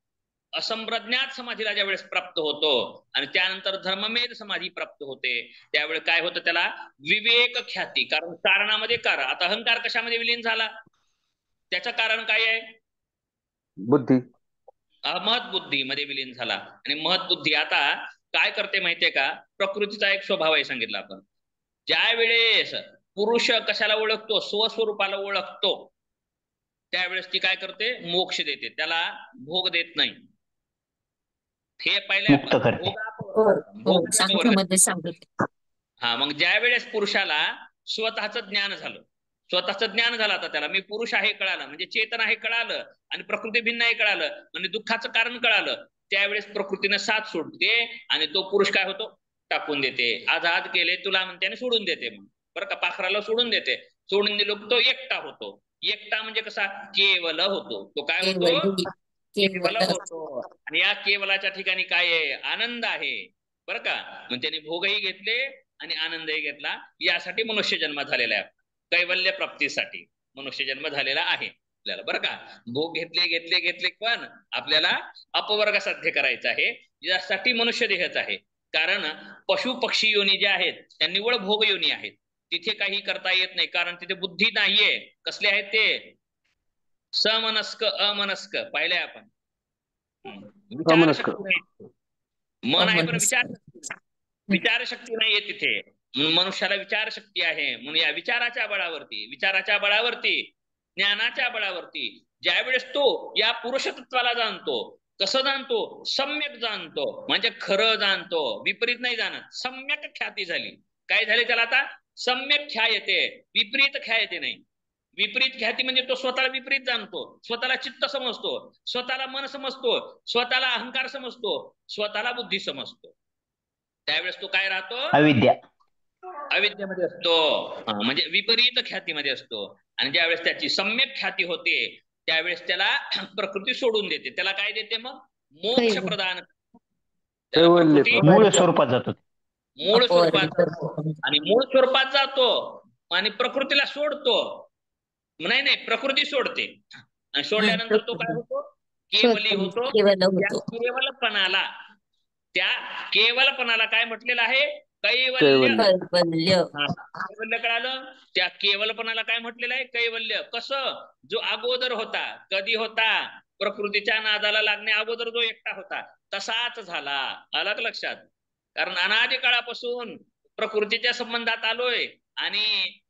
असंप्रज्ञात समाधीला ज्यावेळेस प्राप्त होतो आणि त्यानंतर धर्ममेध समाधी प्राप्त होते, त्यावेळेस काय होतं त्याला? विवेक ख्याती. कारण कारणामध्ये कारण. आता अहंकार कशामध्ये विलीन झाला? त्याचं कारण काय आहे? बुद्धी. महत्बुद्धी मध्ये विलीन झाला. आणि महत्बुद्धी आता काय करते माहितीये का? प्रकृतीचा एक स्वभाव आहे, सांगितलं आपण. ज्या वेळेस पुरुष कशाला ओळखतो? स्वस्वरूपाला ओळखतो, त्यावेळेस ती काय करते? मोक्ष देते, त्याला भोग देत नाही. हे पहिले मग ज्या वेळेस पुरुषाला स्वतःच ज्ञान झालं, आता त्याला मी पुरुष आहे कळालं, म्हणजे चेतन आहे कळालं, आणि प्रकृती भिन्न आहे कळालं, म्हणजे दुःखाचं कारण कळालं, त्यावेळेस प्रकृतीने साथ सोडते आणि तो पुरुष काय होतो? टाकून देते. आजाद केले तुला म्हणते आणि सोडून देते. मग बरं का, पाखराला सोडून देते. सोडून दिलो तो एकटा होतो. एकटा म्हणजे कसा? केवल होतो. तो काय होतो? केवल होतो. आणि या केवलाच्या ठिकाणी काय आहे? आनंद आहे, बरं का. मग त्याने भोगही घेतले आणि आनंदही घेतला. यासाठी मनुष्य जन्म झालेला आहे, कैवल्य प्राप्तीसाठी मनुष्य जन्म झालेला आहे आपल्याला, बरं का. भोग घेतले पण आपल्याला अपवर्ग साध्य करायचा आहे, यासाठी मनुष्य देहच आहे. कारण पशु पक्षी योनी जे आहेत त्या निवळ भोग योनी आहेत, तिथे काही करता येत नाही, कारण तिथे बुद्धी नाहीये. कसले आहेत ते? समनस्क, अमनस्क. पाहिलंय आपण. मन आहे पण विचारशक्ती नाहीये तिथे. मनुष्याला विचारशक्ती आहे. म्हणून या विचाराच्या बळावरती, ज्ञानाच्या बळावरती ज्यावेळेस तो या पुरुषतत्वाला जाणतो, कसं जाणतो? सम्यक जाणतो, म्हणजे खरं जाणतो, विपरीत नाही जाणत. सम्यक ख्याती झाली. काय झाले त्याला? आता सम्यक ख्यायते, विपरीत ख्यायते नाही. विपरीत ख्याती म्हणजे तो स्वतःला विपरीत जाणतो, स्वतःला चित्त समजतो, स्वतःला मन समजतो, स्वतःला अहंकार समजतो, स्वतःला बुद्धी समजतो. त्यावेळेस तो काय राहतो? अविद्या. अविद्येमध्ये असतो, म्हणजे विपरीत ख्यातीमध्ये असतो. आणि ज्यावेळेस त्याची सम्यक ख्याती होते त्यावेळेस त्याला प्रकृती सोडून देते. त्याला काय देते? मग मोक्ष प्रदान. त्याला प्रकृती मूळ स्वरूपात जातो. मूळ स्वरूपात जातो आणि मूळ स्वरूपात जातो आणि प्रकृतीला सोडतो. नाही प्रकृती सोडते आणि सोडल्यानंतर तो काय होतो? केवली होतो. त्या केवलपणाला काय म्हटलेलं आहे? कैवल्य. कैवल्य कळालं? त्या केवलपणाला काय म्हटलेलं आहे? कैवल्य. कसं? जो अगोदर होता, कधी होता? प्रकृतीच्या नादाला लागणे अगोदर जो एकटा होता तसाच झाला. आला का लक्षात? कारण अनादी काळापासून प्रकृतीच्या संबंधात आलोय आणि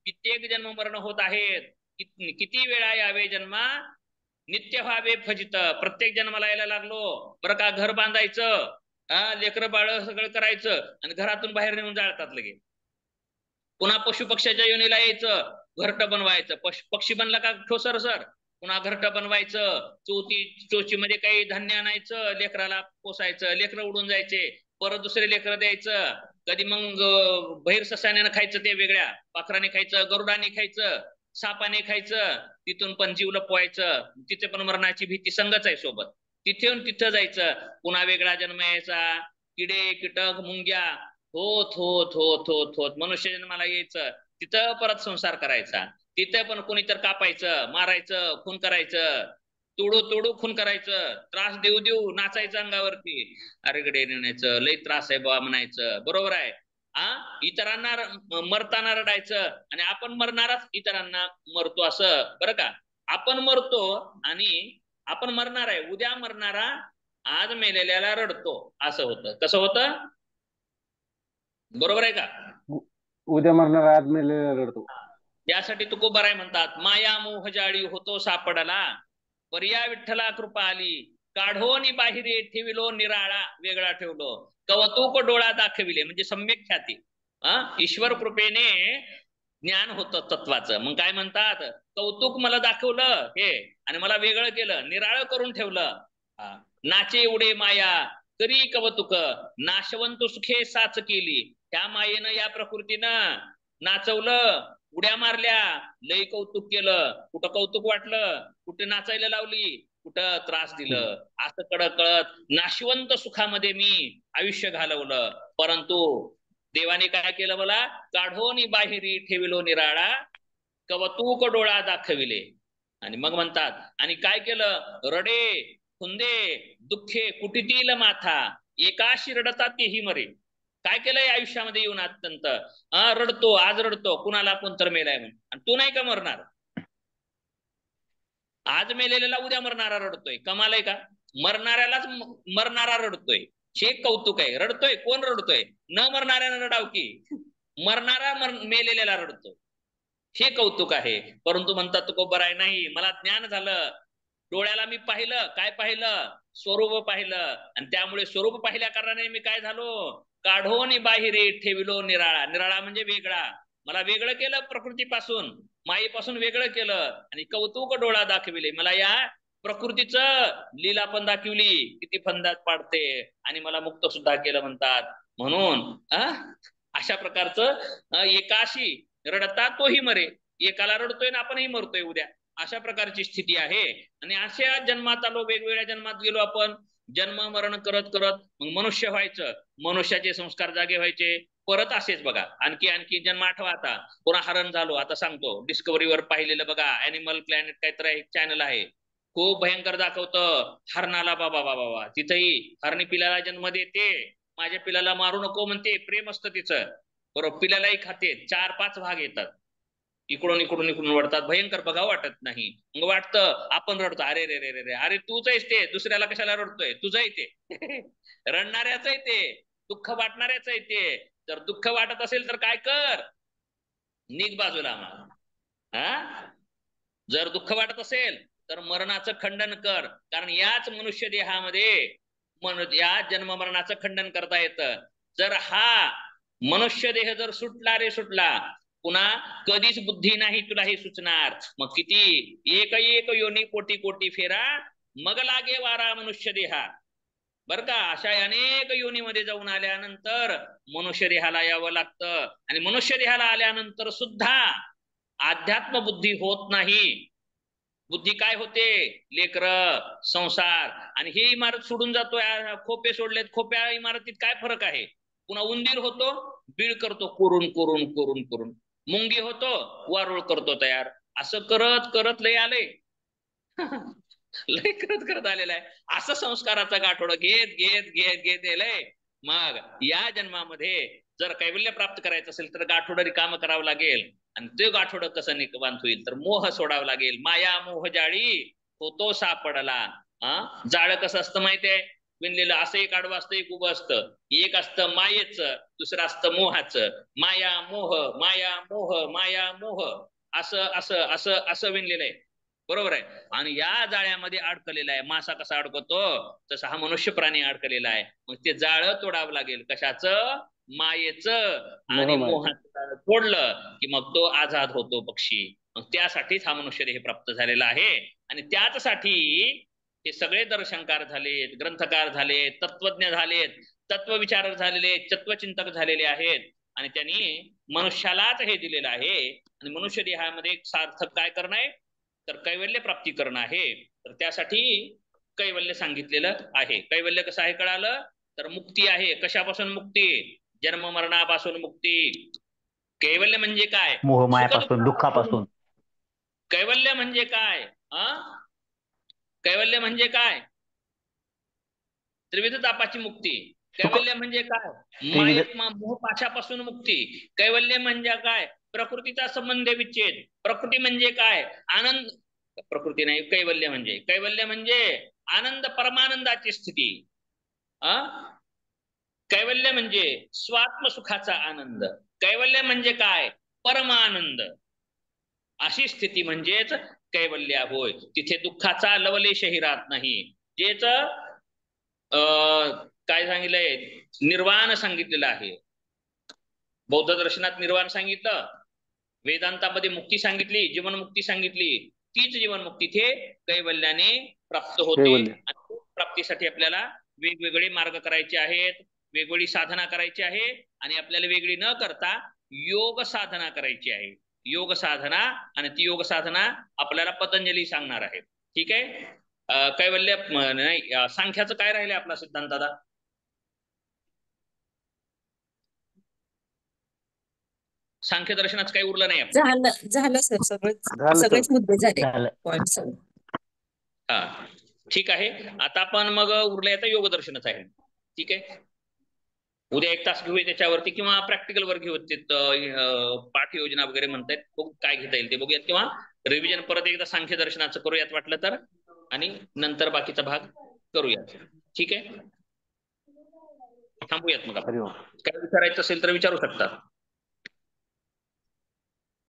कित्येक जन्म मरण होत आहेत. किती वेळा यावे जन्मा, नित्य व्हावे फजित. प्रत्येक जन्माला यायला लागलो बरं का. घर बांधायचं, लेकरं बाळ सगळं करायचं आणि घरातून बाहेर नेऊन जाळतात लगे. पुन्हा पशु पक्ष्याच्या योनीला यायचं, घरटं बनवायचं. पक्षी बनला का ठोसर सर, पुन्हा घरटं बनवायचं. चोचीमध्ये काही धान्य आणायचं, लेकराला पोसायचं, लेकरं उडून जायचे, परत दुसरे लेकरं द्यायचं. कधी मग बहिर ससाण्यानं खायचं, ते वेगळ्या पाखराने खायचं, गरुडाने खायचं, सापाने खायचं. तिथून पण जीव लपवायचं. तिथे पण मरणाची भीती संगच आहे सोबत. तिथून तिथं जायचं, पुन्हा वेगळा जन्म यायचा. किडे कीटक मुंग्या होत होत होत होत होत मनुष्य जन्माला यायचं. तिथं परत संसार करायचा. तिथं पण कोणीतर कापायचं, मारायचं, खून करायचं, तोडू तोडू खून करायचं, त्रास देऊ देऊ नाचायचं अंगावरती, अरे गडे नेण्याचं, लय त्रास आहे बा म्हणायचं. बरोबर आहे. इतरांना मरताना रडायचं आणि आपण मरणारच इतरांना मरतो असं. बरं का? आपण मरतो आणि आपण मरणार आहे, उद्या मरणारा आज मेलेल्याला रडतो, असं होतं. कसं होतं? बरोबर आहे का? उद्या मरणारा आज मेलेल्याला रडतो. यासाठी तुकोबाराय म्हणतात, माया मोह जाळी होतो सापडला, पर्या विठ्ठला कृपा आली, काढोनी बाहेर ठेविलो निराळा वेगळा ठेवलो, कवतुक डोळा दाखविले. म्हणजे सम्यक ख्याती. ईश्वर कृपेने ज्ञान होतं तत्वाचं. मग काय म्हणतात? कौतुक मला दाखवलं हे आणि मला वेगळं केलं, निराळं करून ठेवलं. नाचे उडे माया करी कवतुक, नाशवंत सुखे साच केली. त्या मायेनं या प्रकृतीनं नाचवलं, उड्या मारल्या, लय कौतुक केलं. कुठं कौतुक वाटलं, कुठं नाचायला लावली, कुठं त्रास दिलं. असं कळत नाशवंत सुखामध्ये मी आयुष्य घालवलं. परंतु देवाने काय केलं? मला काढोनी बाहेरी ठेविलो निराळा, कवतुक डोळा दाखविले. आणि मग म्हणतात, आणि काय केलं? रडे खुंदे दुःखे कुटीतील माथा, एकाशी रडता तेही मरे. काय केलंय आयुष्यामध्ये येऊन अत्यंत? रडतो, आज रडतो, कुणाला कोणतर मेलाय म्हणून. आणि तू नाही का मरणार? आज मेलेल्याला उद्या मरणारा रडतोय. कमाल आहे का? मरणाऱ्यालाच मरणारा रडतोय. हे कौतुक आहे. रडतोय कोण? रडतोय न मरणाऱ्यानं रडाव की, मरणारा मेलेल्याला रडतो. हे कौतुक आहे. परंतु म्हणतात तुकोबाराय नाही, मला ज्ञान झालं, डोळ्याला मी पाहिलं. काय पाहिलं? स्वरूप पाहिलं. आणि त्यामुळे स्वरूप पाहिल्या कारणाने मी काय झालो? काढोनी बाहेर ठेविलो निराळा. निराळा म्हणजे वेगळा. मला वेगळं केलं प्रकृतीपासून, माईपासून वेगळं केलं आणि कौतुक डोळा दाखविले. मला या प्रकृतीचं लीला पण दाखवली, किती फंदात पाडते, आणि मला मुक्त सुद्धा केलं म्हणतात. म्हणून अशा प्रकारचं एकाशी रडता तोही मरे. एकाला रडतोय ना आपणही मरतोय उद्या, अशा प्रकारची स्थिती आहे. आणि अशा जन्मात आलो, वेगवेगळ्या जन्मात गेलो आपण, जन्म मरण करत करत मग मनुष्य व्हायचं. मनुष्याचे संस्कार जागे व्हायचे. परत असेच बघा, आणखी आणखी जन्म आठवा. आता पुन्हा हरण झालो. आता सांगतो, डिस्कव्हरीवर पाहिलेलं बघा, ॲनिमल प्लॅनेट काहीतरी एक चॅनल आहे, खूप भयंकर दाखवतं हरणाला. बाबा बाबा, तिथेही हरणी पिल्याला जन्म देते, माझ्या पिल्याला मारू नको म्हणते, प्रेम असतं तिचं. बरोबर, पिल्यालाही खाते. 4-5 भाग येतात, इकडून इकडून इकडून वडतात. भयंकर, बघा वाटत नाही. मग वाटतं आपण रडतो, अरे रे रे रे अरे तूच आहेस ते, दुसऱ्याला कशाला रडतोय? तुझंही ते रडणाऱ्याच आहे ते, दुःख वाटणाऱ्याच आहे ते. जर दुःख वाटत असेल तर काय कर? निघ बाजूला. जर दुःख वाटत असेल तर मरणाचं खंडन कर. कारण याच मनुष्य देहामध्ये या जन्म मरणाचं खंडन करता येतं. जर हा मनुष्य देह जर सुटला रे सुटला पुन्हा कधीच बुद्धी नाही तुला हे सुचणार. मग किती एक एक योनी कोटी कोटी फेरा मग लागे वारा मनुष्य देहा. बर का, अशा अनेक योनीमध्ये जाऊन आल्यानंतर मनुष्य देहाला यावं लागतं. आणि मनुष्य देहाला आल्यानंतर सुद्धा अध्यात्म बुद्धी होत नाही. बुद्धी काय होते? लेकर, संसार. आणि ही इमारत सोडून जातोय, खोपे सोडलेत, खोप्या इमारतीत काय फरक आहे? पुन्हा उंदीर होतो, बीळ करतो कोरून कोरून कोरून कोरून. मुंगी होतो, वारुळ करतो तयार. असं करत करत लय आले लय करत करत आलेला आहे. असं संस्काराचा गाठोडं घेत घेत घेत घेत येलंय. मग या जन्मामध्ये जर कैवल्य प्राप्त करायचं असेल तर गाठोडं रिकाम करावं लागेल. आणि ते गाठोडं कसं निकवांत होईल? तर मोह सोडावं लागेल. माया मोह जाळी होतो सापडला. जाळं कसं असतं माहितीये? विणलेलं असं एक आडवं असतं, एक उभं असतं. एक असतं मायेचं, दुसरं असतं मोहाचं. माया मोह माया मोह माया मोह असं असं असं असं विणलेलं आहे. बरोबर आहे. आणि या जाळ्यामध्ये अडकलेला आहे. मासा कसा अडकतो तसा हा मनुष्य प्राणी अडकलेला आहे. मग ते जाळं तोडावं लागेल. कशाचं? मायेचं. आणि मोहाचं जाळं तोडलं की मग तो आझाद होतो पक्षी. मग त्यासाठीच हा मनुष्य देह प्राप्त झालेला आहे. आणि त्याचसाठी हे सगळे दर्शनकार झालेत, ग्रंथकार झालेत, तत्वज्ञ झालेत, तत्वविचारक झालेले, तत्वचिंतक झालेले आहेत. आणि त्यांनी मनुष्यालाच हे दिलेलं आहे. आणि मनुष्य देहामध्ये सार्थक काय करणं आहे? तर कैवल्य प्राप्ती करणं आहे. तर त्यासाठी कैवल्य सांगितलेलं आहे. कैवल्य कसं आहे कळालं? तर मुक्ती आहे. कशापासून मुक्ती? जन्म मरणापासून मुक्ती. कैवल्य म्हणजे काय? मोहमायापासून, दुःखापासून. कैवल्य म्हणजे काय? कैवल्य म्हणजे काय? त्रिविध तापाची मुक्ती. कैवल्य म्हणजे काय? मायेत मोहपाशापासून मुक्ती. कैवल्य म्हणजे काय? प्रकृतीचा संबंध विच्छेद. प्रकृती म्हणजे काय? आनंद. प्रकृती नाही, कैवल्य म्हणजे. कैवल्य म्हणजे आनंद, परमानंदाची स्थिती. कैवल्य म्हणजे स्वात्मसुखाचा आनंद. कैवल्य म्हणजे काय? परमानंद. अशी स्थिती म्हणजेच कैवल्य होय. तिथे दुःखाचा लवलेशही राहत नाही. जेच काय सांगितलंय? निर्वाण सांगितलेलं आहे. बौद्ध दर्शनात निर्वाण सांगितलं, वेदांतामध्ये मुक्ती सांगितली, जीवनमुक्ती सांगितली. तीच जीवनमुक्ती इथे कैवल्याने प्राप्त होते. आणि प्राप्तीसाठी आपल्याला वेगवेगळे मार्ग करायचे आहेत, वेगवेगळी साधना करायची आहे. आणि आपल्याला वेगळी न करता योग साधना करायची आहे. योग साधना. आणि ती योग साधना आपल्याला पतंजली सांगणार आहे. ठीक आहे. कैवल्य नाही, सांख्याचं काय राहिले आपला सिद्धांत दादा? सांख्य दर्शनाचं काही उरलं नाही. झालं सर, सगळेच मुद्दे झाले. पॉइंट. हा, ठीक आहे. आता आपण मग उरलं आता योग दर्शनच आहे. ठीक आहे. उद्या 1 तास घेऊया त्याच्यावरती, किंवा प्रॅक्टिकल वर घेऊ. पाठ योजना वगैरे म्हणतायत, बघू काय घेता येईल ते बघूयात. किंवा रिव्हिजन परत एकदा सांख्य दर्शनाचं करूयात वाटलं तर. आणि नंतर बाकीचा भाग करूयात. ठीक आहे. थांबूयात मग आपण. काय विचारायचं असेल तर विचारू शकता.